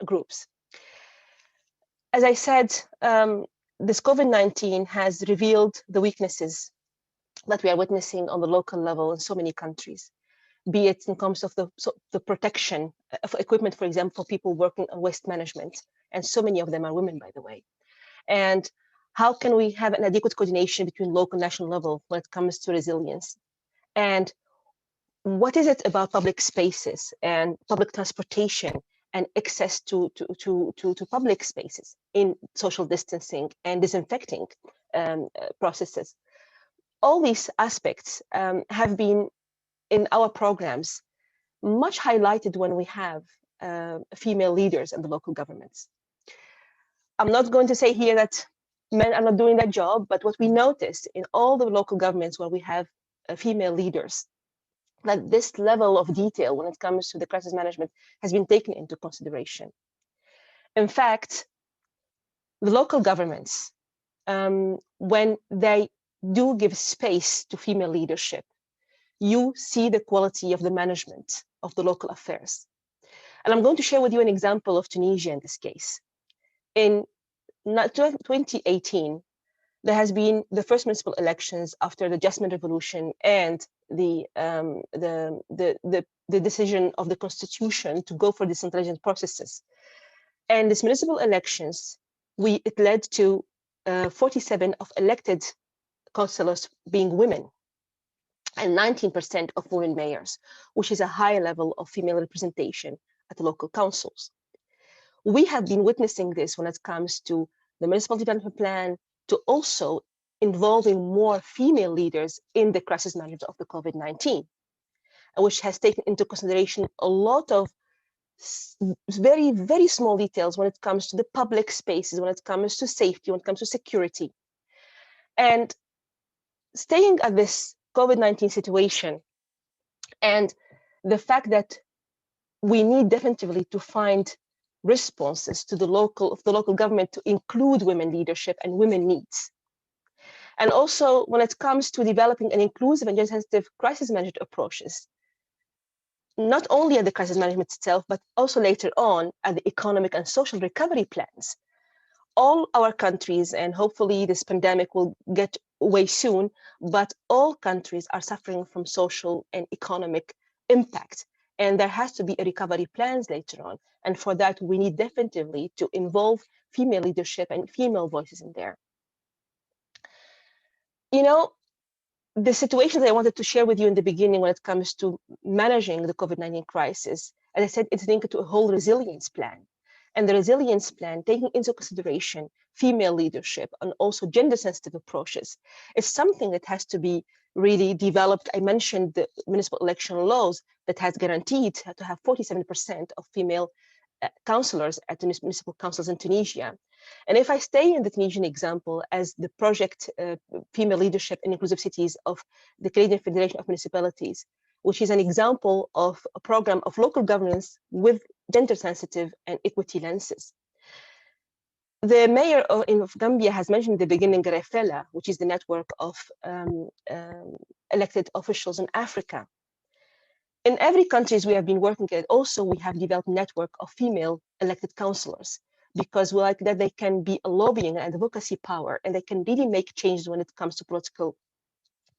groups. As I said, this COVID-19 has revealed the weaknesses that we are witnessing on the local level in so many countries, be it in terms of the protection of equipment, for example, for people working on waste management, and so many of them are women, by the way. And how can we have an adequate coordination between local and national level when it comes to resilience? And what is it about public spaces and public transportation and access to public spaces in social distancing and disinfecting processes? All these aspects have been in our programs much highlighted when we have female leaders in the local governments. I'm not going to say here that men are not doing that job, but what we noticed in all the local governments where we have female leaders, that this level of detail when it comes to the crisis management has been taken into consideration. In fact, the local governments, when they do give space to female leadership, you see the quality of the management of the local affairs. And I'm going to share with you an example of Tunisia in this case. In 2018, there has been the first municipal elections after the Jasmine Revolution and the decision of the constitution to go for decentralization processes. And these municipal elections, it led to 47 of elected councillors being women and 19% of women mayors, which is a high level of female representation at the local councils. We have been witnessing this when it comes to the municipal development plan, to also involving more female leaders in the crisis management of the COVID-19, which has taken into consideration a lot of very, very small details when it comes to the public spaces, when it comes to safety, when it comes to security. And staying at this COVID-19 situation and the fact that we need definitively to find responses to the local government to include women leadership and women needs. And also when it comes to developing an inclusive and gender-sensitive crisis management approaches, not only at the crisis management itself, but also later on at the economic and social recovery plans. All our countries, and hopefully this pandemic will get away soon, but all countries are suffering from social and economic impact. And there has to be a recovery plans later on. And for that, we need definitively to involve female leadership and female voices in there. You know, the situation that I wanted to share with you in the beginning when it comes to managing the COVID-19 crisis, as I said, it's linked to a whole resilience plan. And the resilience plan, taking into consideration female leadership and also gender-sensitive approaches, is something that has to be really developed. I mentioned the municipal election laws that has guaranteed to have 47% of female councillors at the municipal councils in Tunisia. And if I stay in the Tunisian example as the project Female Leadership in Inclusive Cities of the Canadian Federation of Municipalities, which is an example of a program of local governance with gender sensitive and equity lenses. the mayor of Gambia has mentioned in the beginning Refela, which is the network of elected officials in Africa. In every country we have been working at, also we have developed a network of female elected councillors, because we like that they can be a lobbying and advocacy power, and they can really make changes when it comes to political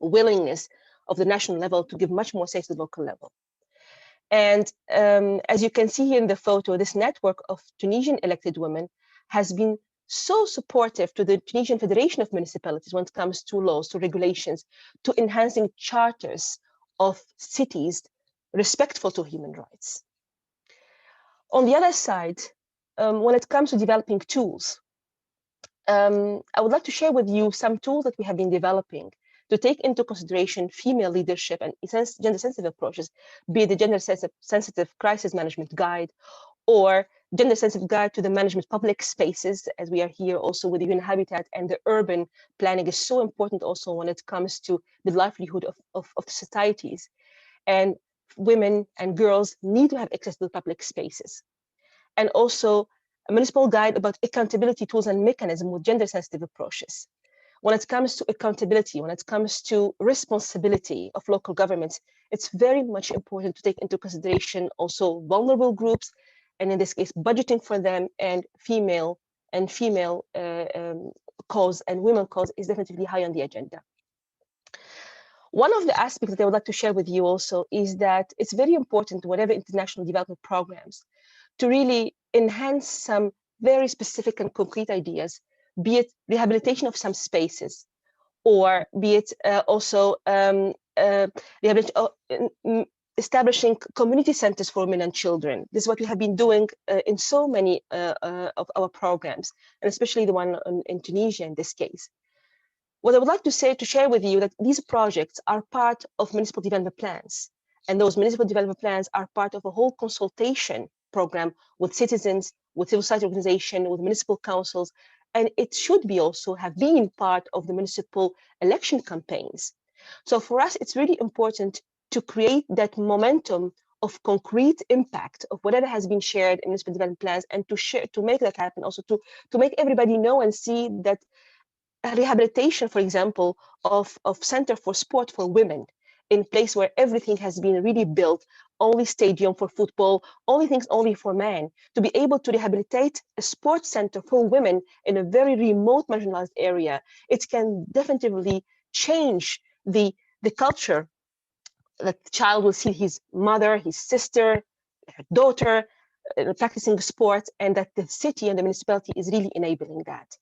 willingness of the national level to give much more say to the local level. And as you can see here in the photo, this network of Tunisian elected women has been so supportive to the Tunisian Federation of Municipalities when it comes to laws, to regulations, to enhancing charters of cities respectful to human rights. On the other side, when it comes to developing tools, I would like to share with you some tools that we have been developing to take into consideration female leadership and gender-sensitive approaches, be it the gender-sensitive crisis management guide or gender-sensitive guide to the management public spaces, as we are here also with the UN Habitat, and the urban planning is so important also when it comes to the livelihood of the societies. And women and girls need to have access to the public spaces. And also a municipal guide about accountability tools and mechanisms with gender-sensitive approaches. When it comes to accountability, when it comes to responsibility of local governments, it's very much important to take into consideration also vulnerable groups, and in this case, budgeting for them, and female cause and women cause is definitely high on the agenda. One of the aspects that I would like to share with you also is that it's very important, whatever international development programs, to really enhance some very specific and concrete ideas, be it rehabilitation of some spaces, or be it establishing community centers for women and children. This is what we have been doing in so many of our programs, and especially the one in Tunisia in this case. What I would like to share with you that these projects are part of municipal development plans, and those municipal development plans are part of a whole consultation program with citizens, with civil society organizations, with municipal councils, and it should be also have been part of the municipal election campaigns. So for us, it's really important to create that momentum of concrete impact of whatever has been shared in municipal development plans, and to make that happen, also to make everybody know and see that rehabilitation, for example, of center for sport for women in place where everything has been really built, only stadium for football, only things only for men, to be able to rehabilitate a sports center for women in a very remote marginalized area, it can definitely change the culture. That the child will see his mother, his sister, her daughter practicing sport, and that the city and the municipality is really enabling that.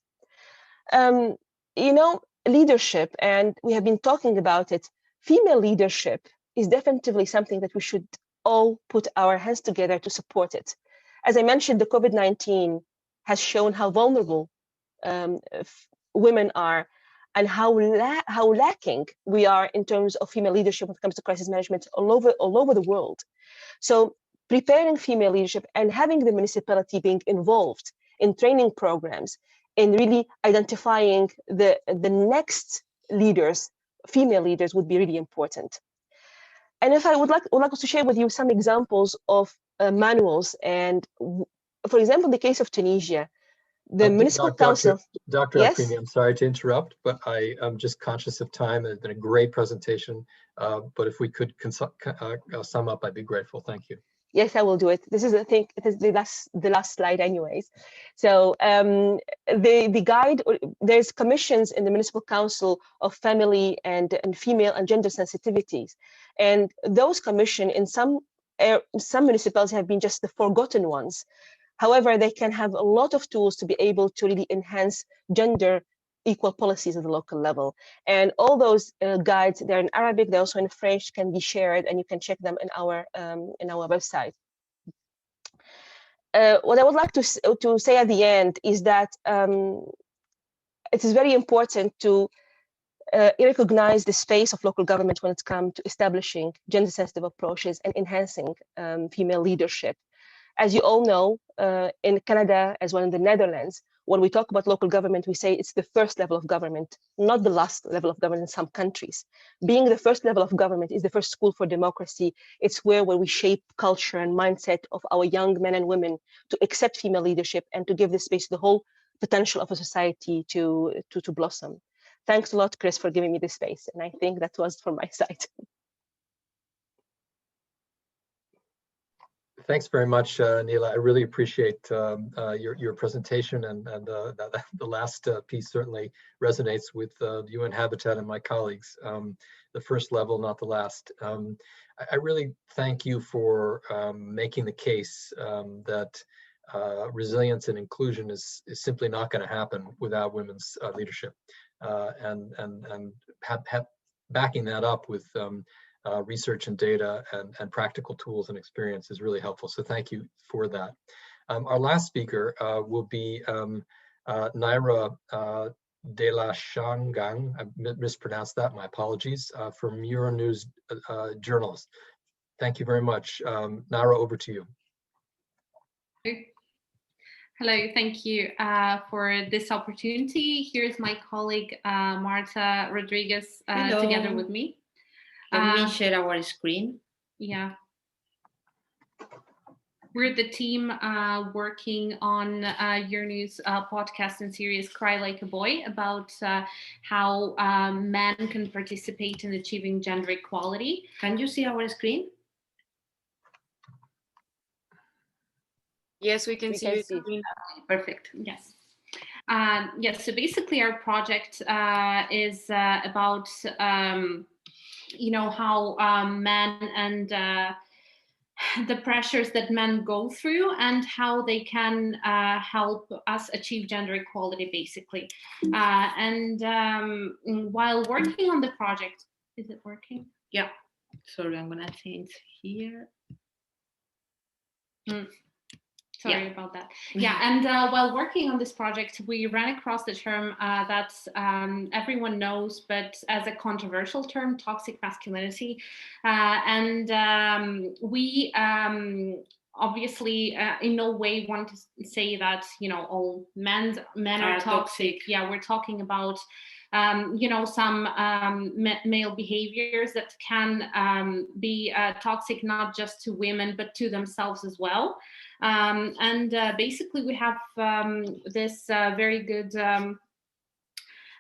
You know, leadership, and we have been talking about it, female leadership is definitely something that we should all put our hands together to support it. As I mentioned, the COVID-19 has shown how vulnerable women are, and how lacking we are in terms of female leadership when it comes to crisis management all over the world. So preparing female leadership and having the municipality being involved in training programs, in really identifying the next leaders, female leaders, would be really important. And if I would like to share with you some examples of manuals, and for example, in the case of Tunisia, the municipal council. Dr. Yes? Alprimi, I'm sorry to interrupt, but I am just conscious of time. It's been a great presentation, but if we could sum up, I'd be grateful. Thank you. Yes, I will do it. This is, I think, it is the last slide anyways. So the guide, there's commissions in the municipal council of family and female and gender sensitivities. And those commissions in some municipalities have been just the forgotten ones. However, they can have a lot of tools to be able to really enhance gender equal policies at the local level. And all those guides, they're in Arabic, they're also in French, can be shared, and you can check them in our website. What I would like to say at the end is that it is very important to recognize the space of local government when it comes to establishing gender-sensitive approaches and enhancing female leadership. As you all know, in Canada as well in the Netherlands, when we talk about local government, we say it's the first level of government, not the last level of government in some countries. Being the first level of government is the first school for democracy. It's where we shape culture and mindset of our young men and women to accept female leadership and to give the space to potential of a society to blossom. Thanks a lot, Chris, for giving me this space. And I think that was from my side. Thanks very much, Neela. I really appreciate your presentation, and the last piece certainly resonates with the UN Habitat and my colleagues. The first level, not the last. I really thank you for making the case that resilience and inclusion is simply not going to happen without women's leadership, and backing that up with research and data and practical tools and experience is really helpful. So thank you for that. Our last speaker will be Naira De La Shangang. I mispronounced that, my apologies, from Euronews journalist. Thank you very much. Naira, over to you. Hello, thank you for this opportunity. Here's my colleague, Marta Rodriguez, together with me. Let me share our screen. Yeah. We're the team working on Euronews podcast and series Cry Like a Boy about how men can participate in achieving gender equality. Can you see our screen? Yes, we can see your screen. Perfect, yes. Yes, so basically our project is about you know, how men and the pressures that men go through and how they can help us achieve gender equality, basically. And while working on the project, is it working? Yeah. Sorry, I'm gonna change here. Sorry about that. Yeah, and while working on this project, we ran across the term that everyone knows, but as a controversial term, toxic masculinity. And we obviously in no way want to say that, you know, all men are toxic. Yeah, we're talking about you know, some male behaviors that can be toxic, not just to women, but to themselves as well. And basically we have this very good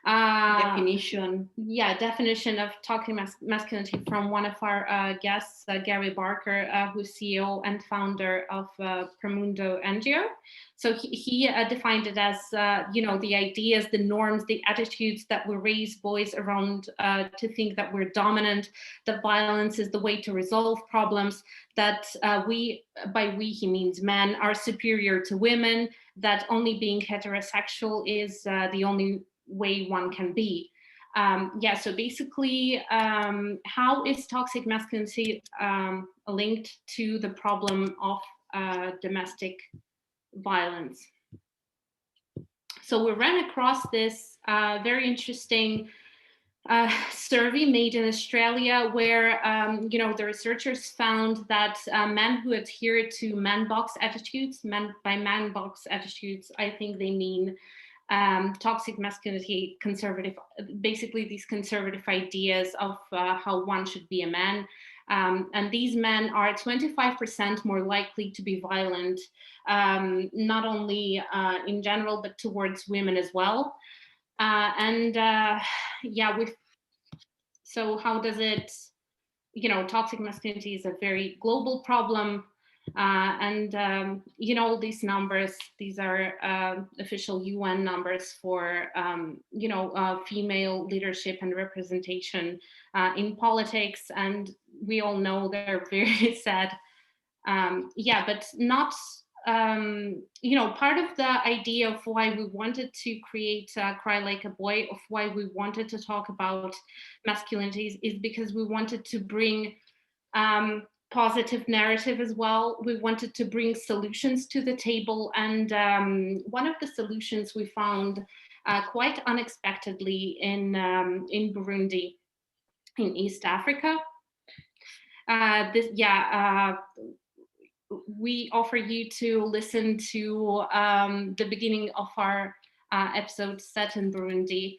definition. Yeah, definition of toxic masculinity from one of our guests, Gary Barker, who's CEO and founder of Promundo NGO. So he defined it as, you know, the ideas, the norms, the attitudes that we raise boys around to think that we're dominant, that violence is the way to resolve problems, that we, by we he means men, are superior to women, that only being heterosexual is the only way one can be. Yeah, so basically, how is toxic masculinity linked to the problem of domestic violence? So we ran across this very interesting survey made in Australia where, you know, the researchers found that men who adhere to man box attitudes, by man box attitudes, I think they mean toxic masculinity, conservative, basically these conservative ideas of how one should be a man. And these men are 25% more likely to be violent, not only in general, but towards women as well. Yeah, so how does it, you know, toxic masculinity is a very global problem. You know, all these numbers, these are official UN numbers for, you know, female leadership and representation in politics. And we all know they're very sad. Yeah, but not, you know, part of the idea of why we wanted to create Cry Like a Boy, of why we wanted to talk about masculinities, is because we wanted to bring positive narrative as well. We wanted to bring solutions to the table. And one of the solutions we found quite unexpectedly in Burundi, in East Africa. We offer you to listen to the beginning of our episode set in Burundi.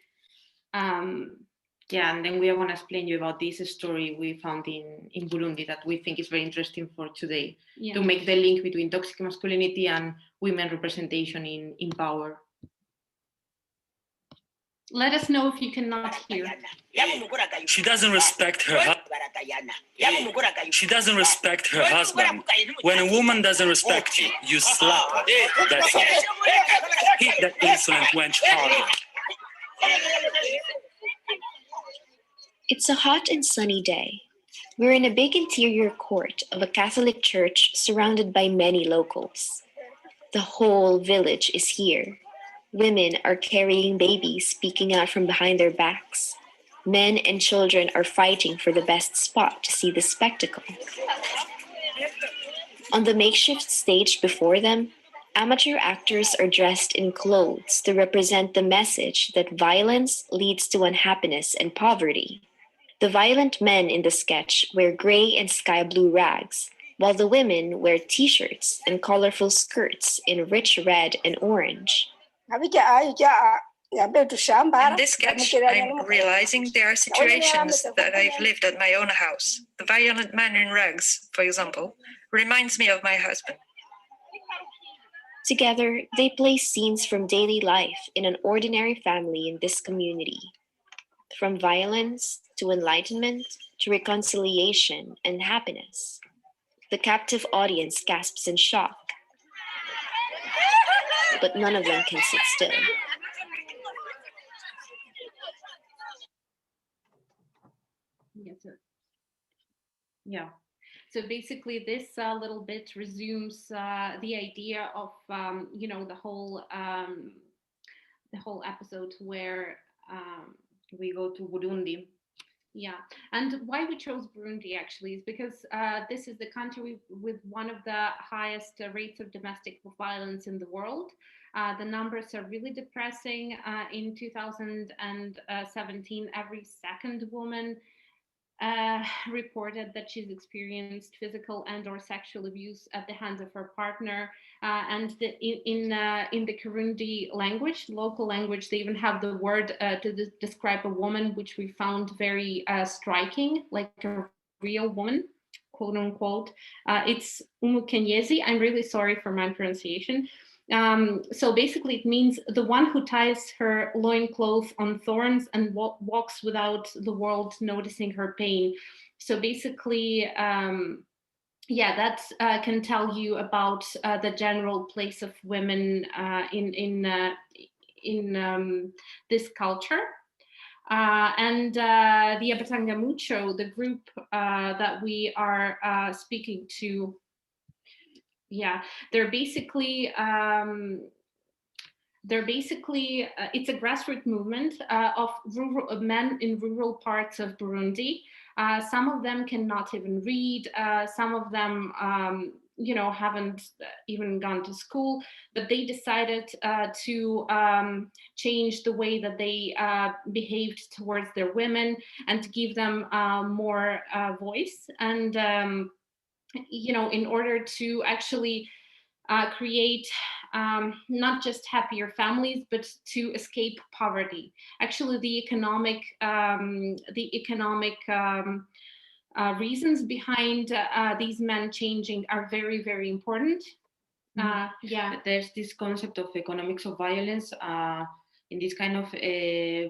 Yeah, and then we are going to explain you about this story we found in Burundi that we think is very interesting for today, to make the link between toxic masculinity and women representation in power. Let us know if you cannot hear. She doesn't respect her husband. She doesn't respect her husband. When a woman doesn't respect you, you slap her. That's all. Hit that insolent wench harder. It's a hot and sunny day. We're in a big interior court of a Catholic church surrounded by many locals. The whole village is here. Women are carrying babies peeking out from behind their backs. Men and children are fighting for the best spot to see the spectacle. On the makeshift stage before them, amateur actors are dressed in clothes to represent the message that violence leads to unhappiness and poverty. The violent men in the sketch wear gray and sky blue rags, while the women wear t-shirts and colorful skirts in rich red and orange. In this sketch, I'm realizing there are situations that I've lived at my own house. The violent man in rags, for example, reminds me of my husband. Together, they play scenes from daily life in an ordinary family in this community. From violence to enlightenment to reconciliation and happiness. The captive audience gasps in shock, but none of them can sit still. Yes, sir. Yeah. So basically, this little bit resumes the idea of the whole episode where we go to Burundi. Yeah, and why we chose Burundi actually is because this is the country with one of the highest rates of domestic violence in the world. The numbers are really depressing. In 2017, every second woman reported that she's experienced physical and or sexual abuse at the hands of her partner. And in the Kirundi language, local language, they even have the word to describe a woman, which we found very striking, like a real woman, quote unquote. It's umukenyezi. I'm really sorry for my pronunciation. So basically it means the one who ties her loincloth on thorns and walks without the world noticing her pain. So basically, that can tell you about the general place of women in this culture. And the Abatangamucho, the group that we are speaking to, they're basically it's a grassroots movement of men in rural parts of Burundi. Some of them cannot even read. Some of them, haven't even gone to school, but they decided to change the way that they behaved towards their women and to give them more voice. And in order to actually create not just happier families, but to escape poverty. Actually, the economic reasons behind these men changing are very, very important. There's this concept of economics of violence in this kind of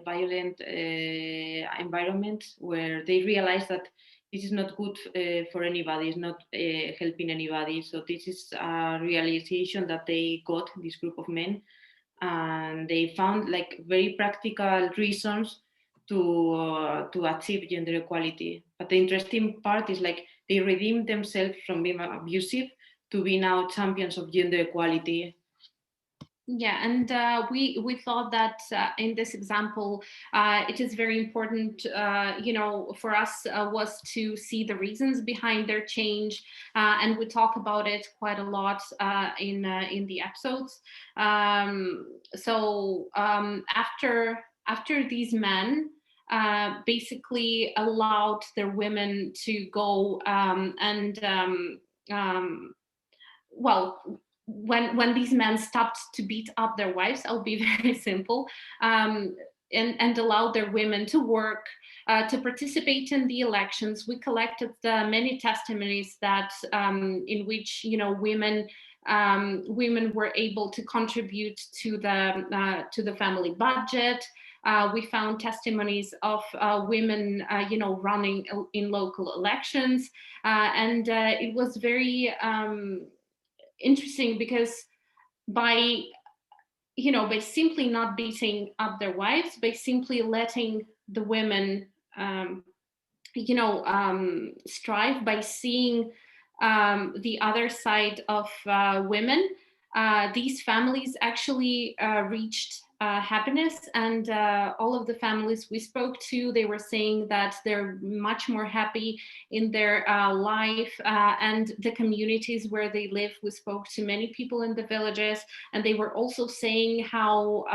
violent environment where they realize that this is not good for anybody, it's not helping anybody. So this is a realization that they got, this group of men, and they found like very practical reasons to achieve gender equality. But the interesting part is like they redeemed themselves from being abusive to be now champions of gender equality. Yeah, and we thought that in this example, it is very important, for us was to see the reasons behind their change, and we talk about it quite a lot in the episodes. After these men basically allowed their women to go when these men stopped to beat up their wives, I'll be very simple, and allowed their women to work, to participate in the elections. We collected many testimonies that in which women were able to contribute to the family budget. We found testimonies of women, running in local elections. And it was very interesting because by simply not beating up their wives, by simply letting the women, strive, by seeing the other side of women, these families actually reached happiness. And all of the families we spoke to, they were saying that they're much more happy in their life and the communities where they live. We spoke to many people in the villages, and they were also saying how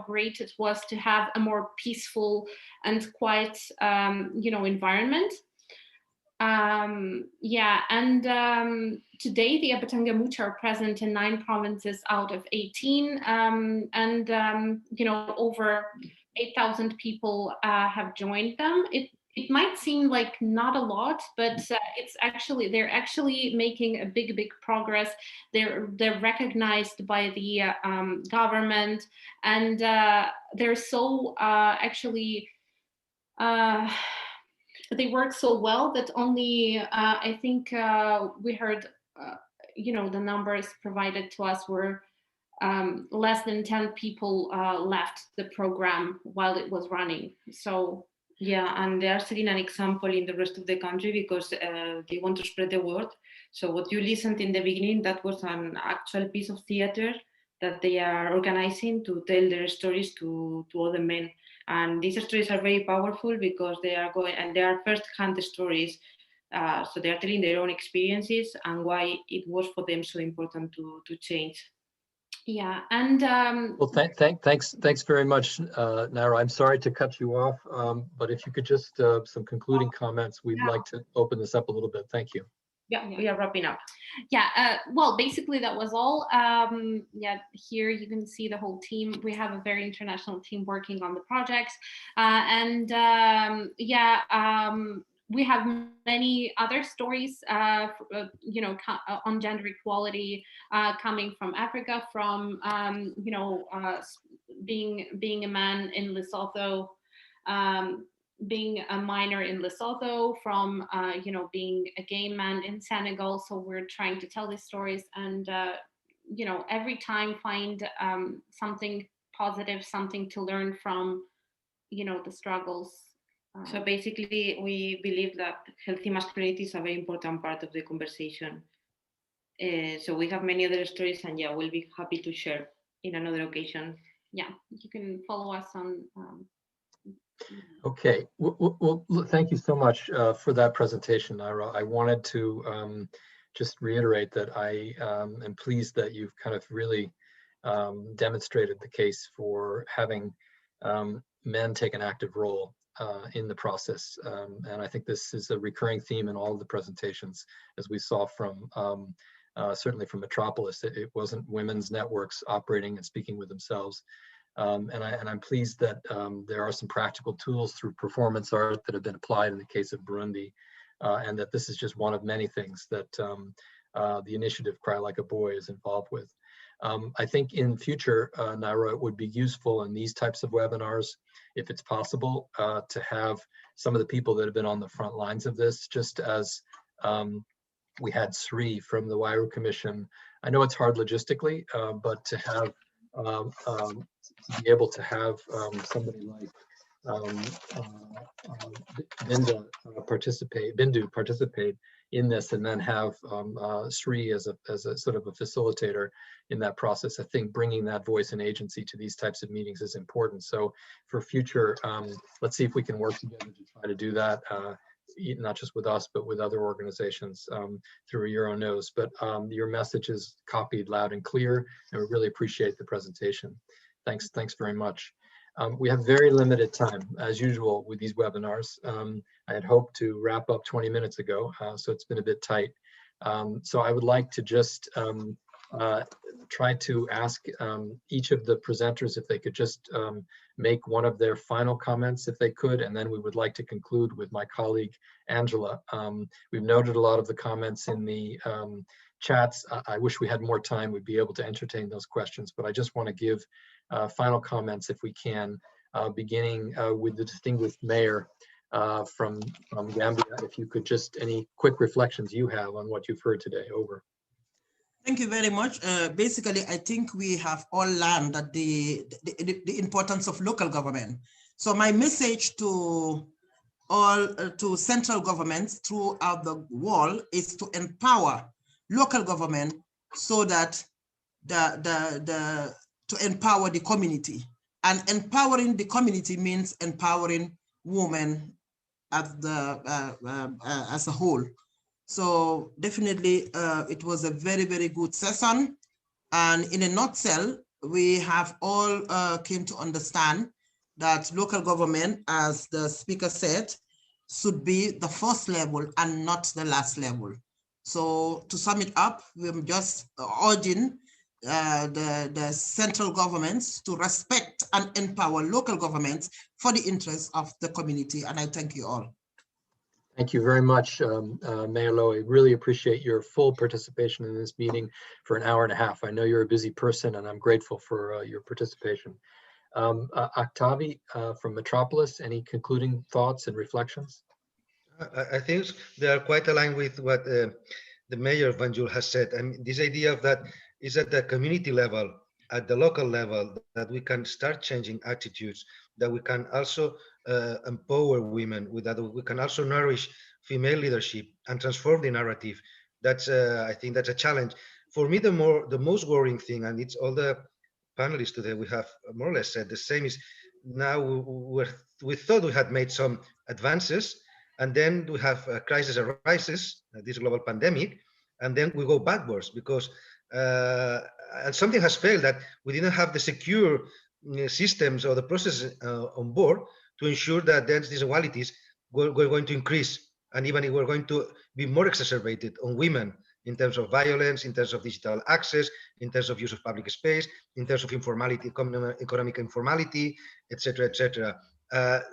great it was to have a more peaceful and quiet environment. Today the Abatangamucha are present in 9 provinces out of 18, and over 8,000 people have joined them. It might seem like not a lot, but they're actually making a big progress. They're recognized by the government, and they're so they work so well that only I think we heard the numbers provided to us were less than 10 people left the program while it was running. So yeah, and they are setting an example in the rest of the country because they want to spread the word. So what you listened in the beginning, that was an actual piece of theater that they are organizing to tell their stories to other men. And these stories are very powerful because they are first-hand stories. So they are telling their own experiences and why it was for them so important to change. Yeah, and well, thanks very much, Naira. I'm sorry to cut you off, but if you could just some concluding comments, we'd like to open this up a little bit. Thank you. Yeah, we are wrapping up. Yeah, well, basically that was all. Here you can see the whole team. We have a very international team working on the projects, we have many other stories, on gender equality coming from Africa, from being a man in Lesotho, being a minor in Lesotho, from being a gay man in Senegal. So we're trying to tell these stories, and every time find something positive, something to learn from the struggles. So basically, we believe that healthy masculinity is a very important part of the conversation. So we have many other stories, and we'll be happy to share in another occasion. Yeah, you can follow us on. Okay, well, thank you so much for that presentation, Naira. I wanted to just reiterate that I am pleased that you've kind of really demonstrated the case for having men take an active role in the process. And I think this is a recurring theme in all of the presentations, as we saw from certainly from Metropolis. It wasn't women's networks operating and speaking with themselves. And I'm pleased that there are some practical tools through performance art that have been applied in the case of Burundi, and that this is just one of many things that the initiative Cry Like a Boy is involved with. I think in future, Naira, it would be useful in these types of webinars, if it's possible, to have some of the people that have been on the front lines of this, just as we had Sri from the Wairu Commission. I know it's hard logistically, but to have to be able to have somebody like Bindu participate in this, and then have Sri as a sort of a facilitator in that process. I think bringing that voice and agency to these types of meetings is important. So for future, let's see if we can work together to try to do that, not just with us, but with other organizations through Euronose. But your message is copied loud and clear, and we really appreciate the presentation. Thanks very much. We have very limited time, as usual, with these webinars. I had hoped to wrap up 20 minutes ago, so it's been a bit tight. So I would like to just try to ask each of the presenters if they could just make one of their final comments, if they could, and then we would like to conclude with my colleague, Angela. We've noted a lot of the comments in the chats. I wish we had more time, we'd be able to entertain those questions, but I just want to give final comments, if we can, beginning with the distinguished mayor from Gambia. If you could just, any quick reflections you have on what you've heard today. Over. Thank you very much. Basically, I think we have all learned that the importance of local government. So my message to all to central governments throughout the world is to empower local government so that to empower the community. And empowering the community means empowering women as a whole. So definitely, it was a very, very good session. And in a nutshell, we have all came to understand that local government, as the speaker said, should be the first level and not the last level. So to sum it up, we're just urging the central governments to respect and empower local governments for the interests of the community. And I thank you all. Thank you very much, Mayor Lowe. I really appreciate your full participation in this meeting for an hour and a half. I know you're a busy person, and I'm grateful for your participation. Octavi from Metropolis, any concluding thoughts and reflections? I think they are quite aligned with what the Mayor Vanjul has said. I mean, this idea of that is at the community level, at the local level, that we can start changing attitudes, that we can also empower women, with that we can also nourish female leadership and transform the narrative. That's I think that's a challenge. For me, the most worrying thing, and it's all the panelists today, we have more or less said the same, is now we thought we had made some advances, and then we have a crisis arises, this global pandemic, and then we go backwards because and something has failed, that we didn't have the secure systems or the processes on board to ensure that these inequalities were going to increase, and even if we're going to be more exacerbated on women in terms of violence, in terms of digital access, in terms of use of public space, in terms of informality, economic informality, etc., etc.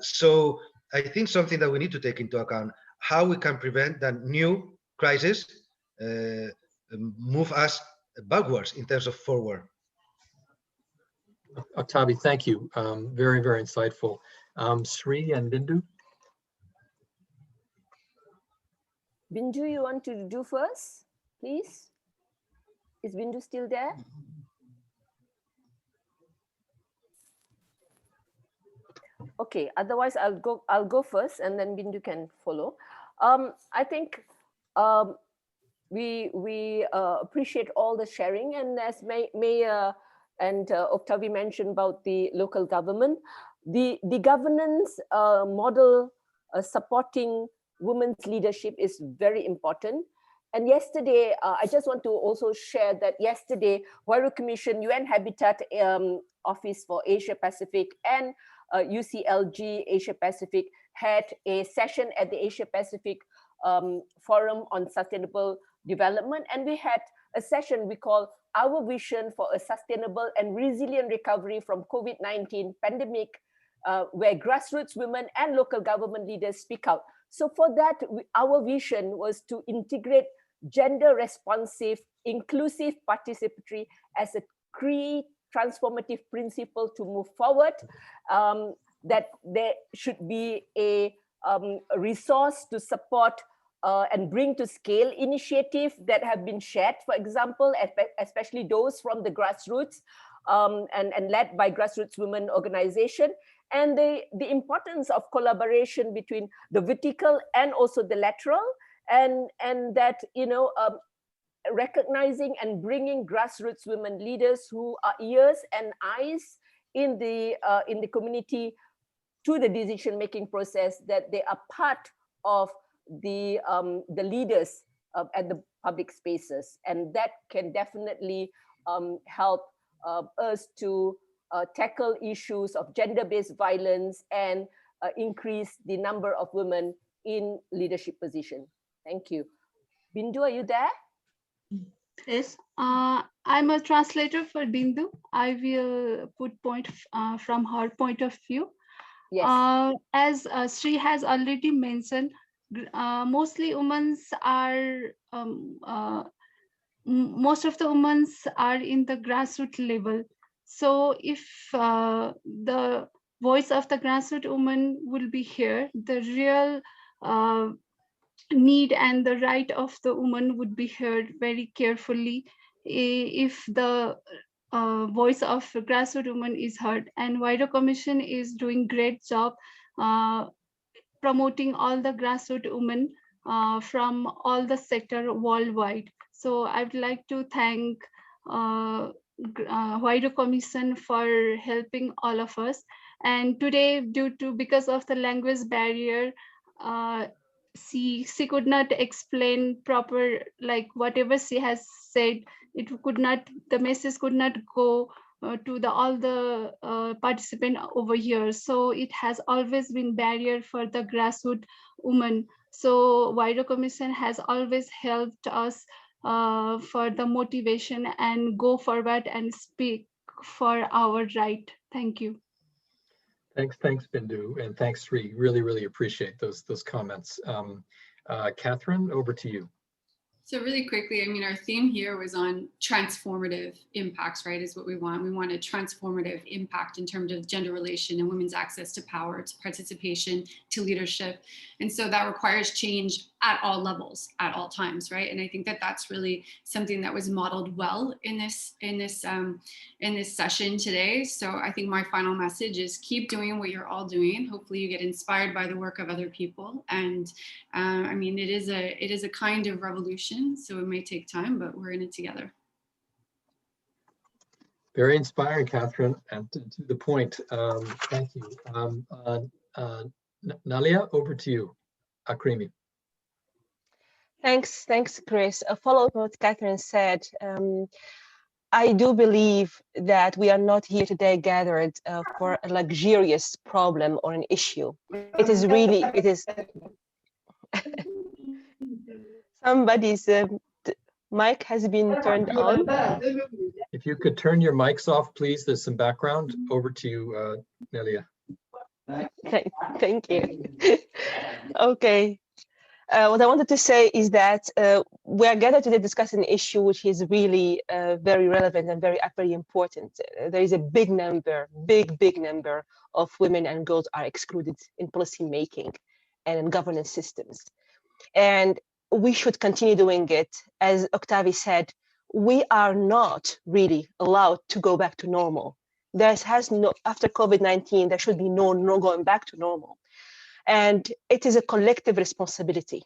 So I think something that we need to take into account, how we can prevent that new crisis move us backwards in terms of forward. Octavi, thank you. Very, very insightful. Sri and Bindu? Bindu, you want to do first, please? Is Bindu still there? Okay, otherwise I'll go first and then Bindu can follow. I think we appreciate all the sharing, and as Mayor and Octavi mentioned about the local government, the governance model supporting women's leadership is very important. And yesterday, I just want to also share that yesterday, Varga Commission, UN Habitat Office for Asia Pacific, and UCLG Asia Pacific had a session at the Asia Pacific Forum on Sustainable Development. And we had a session we call Our Vision for a Sustainable and Resilient Recovery from COVID-19 Pandemic, where grassroots women and local government leaders speak out. So for that, our vision was to integrate gender responsive, inclusive, participatory as a key transformative principle to move forward, that there should be a resource to support and bring to scale initiatives that have been shared, for example, especially those from the grassroots and led by grassroots women organization, and the importance of collaboration between the vertical and also the lateral, and that, you know, recognizing and bringing grassroots women leaders who are ears and eyes in the community to the decision-making process, that they are part of the leaders at the public spaces, and that can definitely help us to tackle issues of gender-based violence and increase the number of women in leadership position. Thank you. Bindu, are you there? Yes, I'm a translator for Bindu. I will put point from her point of view. Yes. As Sri has already mentioned, mostly women are, most of the women are in the grassroots level. So if the voice of the grassroots woman will be here. The real need and the right of the woman would be heard very carefully if the voice of grassroots women is heard. And Varga Commission is doing great job promoting all the grassroots women from all the sector worldwide. So I would like to thank Varga Commission for helping all of us. And today, because of the language barrier, she could not explain proper, like whatever she has said, the message could not go to all the participant over here. So it has always been barrier for the grassroots women. So Varga Commission has always helped us for the motivation and go forward and speak for our right. Thank you. Thanks, Bindu, and thanks, Sri. Really appreciate those comments. Catherine, over to you. So really quickly, I mean, our theme here was on transformative impacts, right, is what we want. We want a transformative impact in terms of gender relation and women's access to power, to participation, to leadership. And so that requires change at all levels, at all times, right? And I think that that's really something that was modeled well in this session today. So I think my final message is keep doing what you're all doing. Hopefully you get inspired by the work of other people. And I mean, it is a kind of revolution, so it may take time, but we're in it together. Very inspiring, Catherine, and to the point. Thank you. Nalia, over to you. Akrimi. Thanks, Chris. A follow-up on what Catherine said. I do believe that we are not here today gathered for a luxurious problem or an issue. It is somebody's mic has been turned on. If you could turn your mics off, please. There's some background. Over to you, Nelia. Thank you. Okay. What I wanted to say is that we are gathered today discussing an issue which is really very relevant and very important. There is a big number of women and girls are excluded in policy making and in governance systems. And we should continue doing it. As Octavi said, we are not really allowed to go back to normal. After COVID-19, there should be no going back to normal. And it is a collective responsibility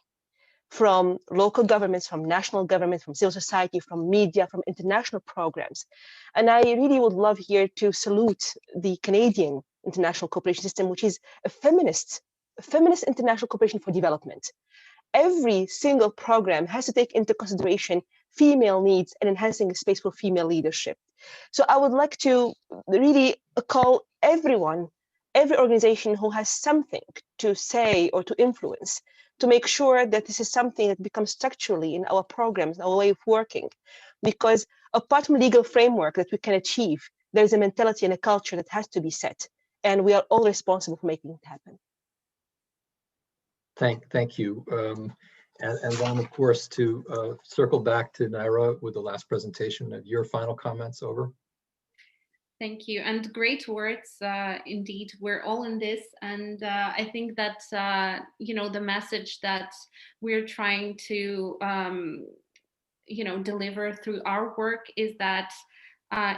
from local governments, from national governments, from civil society, from media, from international programs. And I really would love here to salute the Canadian international cooperation system, which is a feminist international cooperation for development. Every single program has to take into consideration female needs and enhancing a space for female leadership. So I would like to really call everyone, every organization who has something to say or to influence, to make sure that this is something that becomes structurally in our programs, our way of working. Because apart from legal framework that we can achieve, there's a mentality and a culture that has to be set. And we are all responsible for making it happen. Thank you. And then, of course, to circle back to Naira with the last presentation of your final comments. Over. Thank you, and great words indeed. We're all in this, and I think that the message that we're trying to deliver through our work is that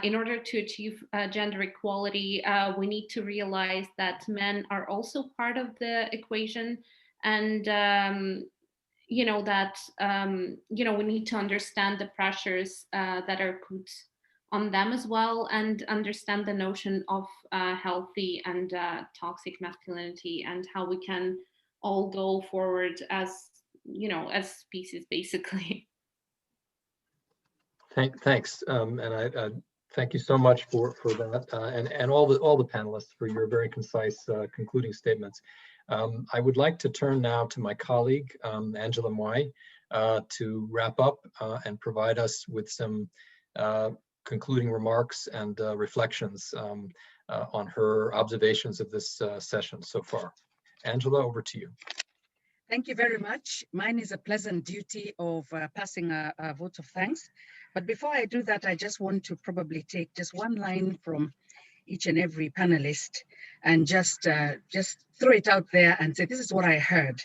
in order to achieve gender equality, we need to realize that men are also part of the equation, and we need to understand the pressures that are put on them as well, and understand the notion of healthy and toxic masculinity, and how we can all go forward as as species, basically. Thanks, and I thank you so much for that, and all the panelists for your very concise concluding statements. I would like to turn now to my colleague Angela Mwai to wrap up and provide us with some concluding remarks and reflections on her observations of this session so far. Angela, over to you. Thank you very much. Mine is a pleasant duty of passing a vote of thanks. But before I do that, I just want to probably take just one line from each and every panelist and just throw it out there and say, this is what I heard.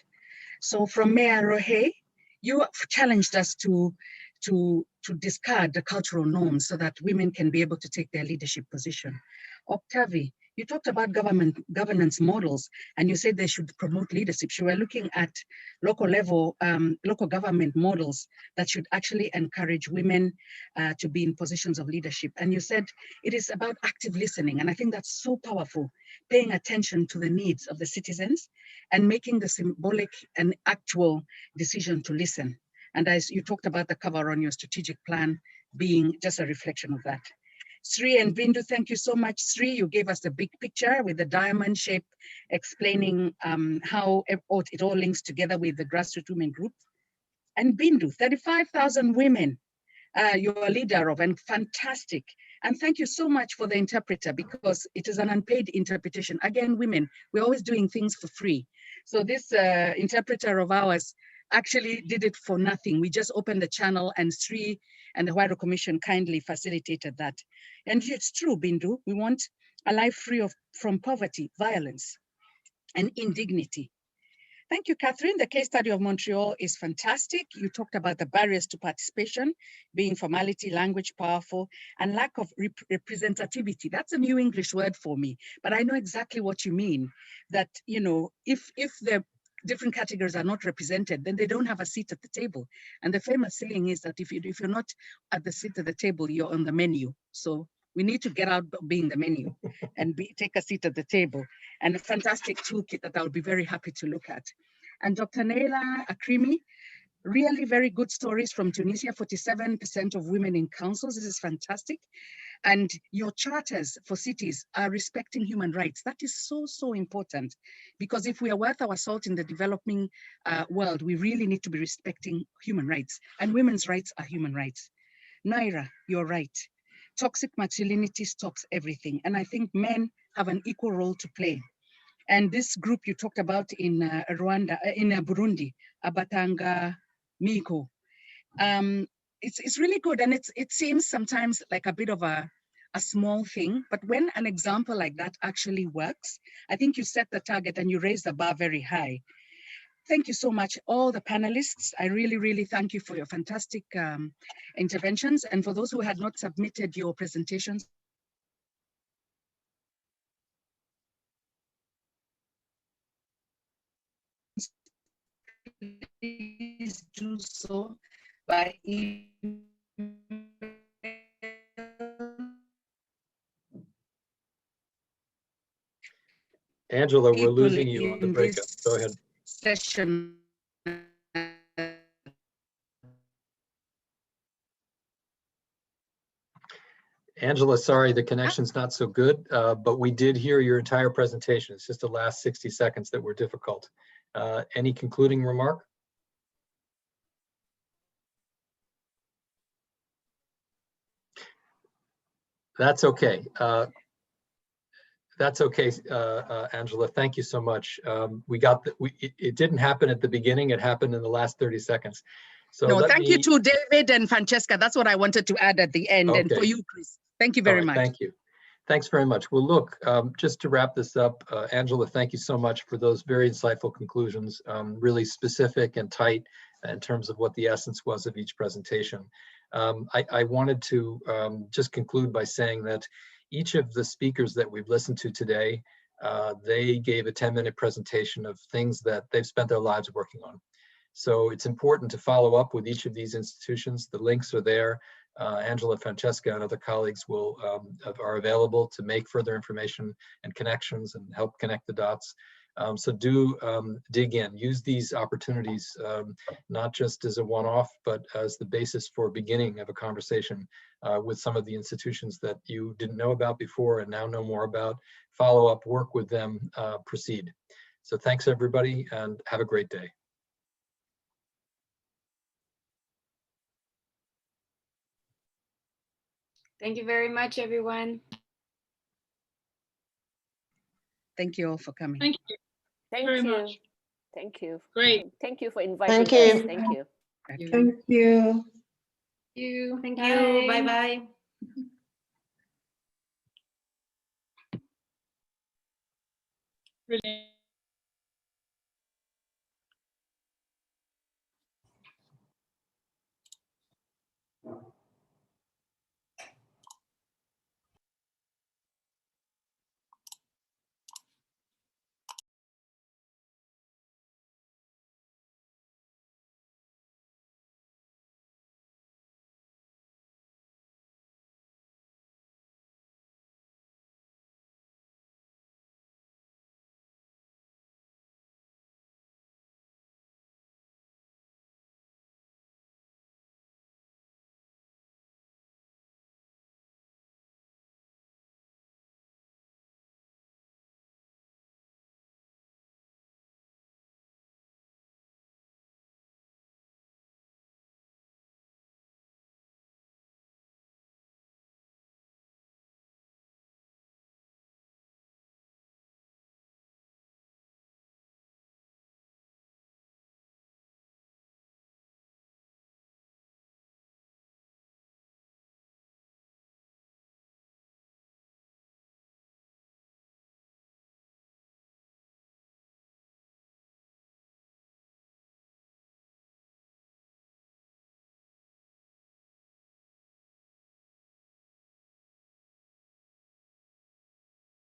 So from Mayor Rohe, you have challenged us to discard the cultural norms so that women can be able to take their leadership position. Octavi, you talked about governance models, and you said they should promote leadership. You were looking at local level, local government models that should actually encourage women to be in positions of leadership. And you said it is about active listening. And I think that's so powerful, paying attention to the needs of the citizens and making the symbolic and actual decision to listen. And as you talked about the cover on your strategic plan being just a reflection of that. Sri and Bindu, thank you so much. Sri, you gave us the big picture with the diamond shape explaining how it all links together with the Grassroots Women Group. And Bindu, 35,000 women you're a leader of, and fantastic. And thank you so much for the interpreter, because it is an unpaid interpretation. Again, women, we're always doing things for free. So this interpreter of ours actually did it for nothing. We just opened the channel and Sri and the Huairou Commission kindly facilitated that. And it's true, Bindu, we want a life free from poverty, violence, and indignity. Thank you, Catherine. The case study of Montreal is fantastic. You talked about the barriers to participation, being formality, language powerful, and lack of representativity. That's a new English word for me, but I know exactly what you mean. That, you know, if the different categories are not represented, then they don't have a seat at the table. And the famous saying is that if you're not at the seat at the table, you're on the menu. So we need to get out being the menu and take a seat at the table. And a fantastic toolkit that I'll be very happy to look at. And Dr. Neila Akrimi, really very good stories from Tunisia, 47% of women in councils. This is fantastic. And your charters for cities are respecting human rights. That is so, so important, because if we are worth our salt in the developing world, we really need to be respecting human rights, and women's rights are human rights. Naira, you're right. Toxic masculinity stops everything. And I think men have an equal role to play. And this group you talked about in Burundi, Abatanga Miko, it's really good. And it seems sometimes like a bit of a small thing, but when an example like that actually works, I think you set the target and you raise the bar very high. Thank you so much, all the panelists. I really, really thank you for your fantastic interventions. And for those who had not submitted your presentations, please do so by email. Angela, we're losing you on the breakup. Go ahead. Session. Angela, sorry, the connection's not so good, but we did hear your entire presentation. It's just the last 60 seconds that were difficult. Any concluding remark? That's okay. That's okay, Angela. Thank you so much. It didn't happen at the beginning. It happened in the last 30 seconds. So no, thank you to David and Francesca. That's what I wanted to add at the end. Okay. And for you, Chris. Thank you very much. Thank you. Thanks very much. Well, look, just to wrap this up, Angela, thank you so much for those very insightful conclusions, really specific and tight in terms of what the essence was of each presentation. I wanted to just conclude by saying that each of the speakers that we've listened to today, they gave a 10-minute presentation of things that they've spent their lives working on. So it's important to follow up with each of these institutions. The links are there. Angela, Francesca, and other colleagues are available to make further information and connections and help connect the dots. So do dig in, use these opportunities, not just as a one-off, but as the basis for beginning of a conversation with some of the institutions that you didn't know about before and now know more about. Follow up, work with them, proceed. So thanks everybody and have a great day. Thank you very much, everyone. Thank you all for coming. Thank you. Thank very you. much. Thank you. Great. Thank you for inviting us. Thank you. Thank you. Thank you. Thank you. Thank you. Bye-bye. Brilliant.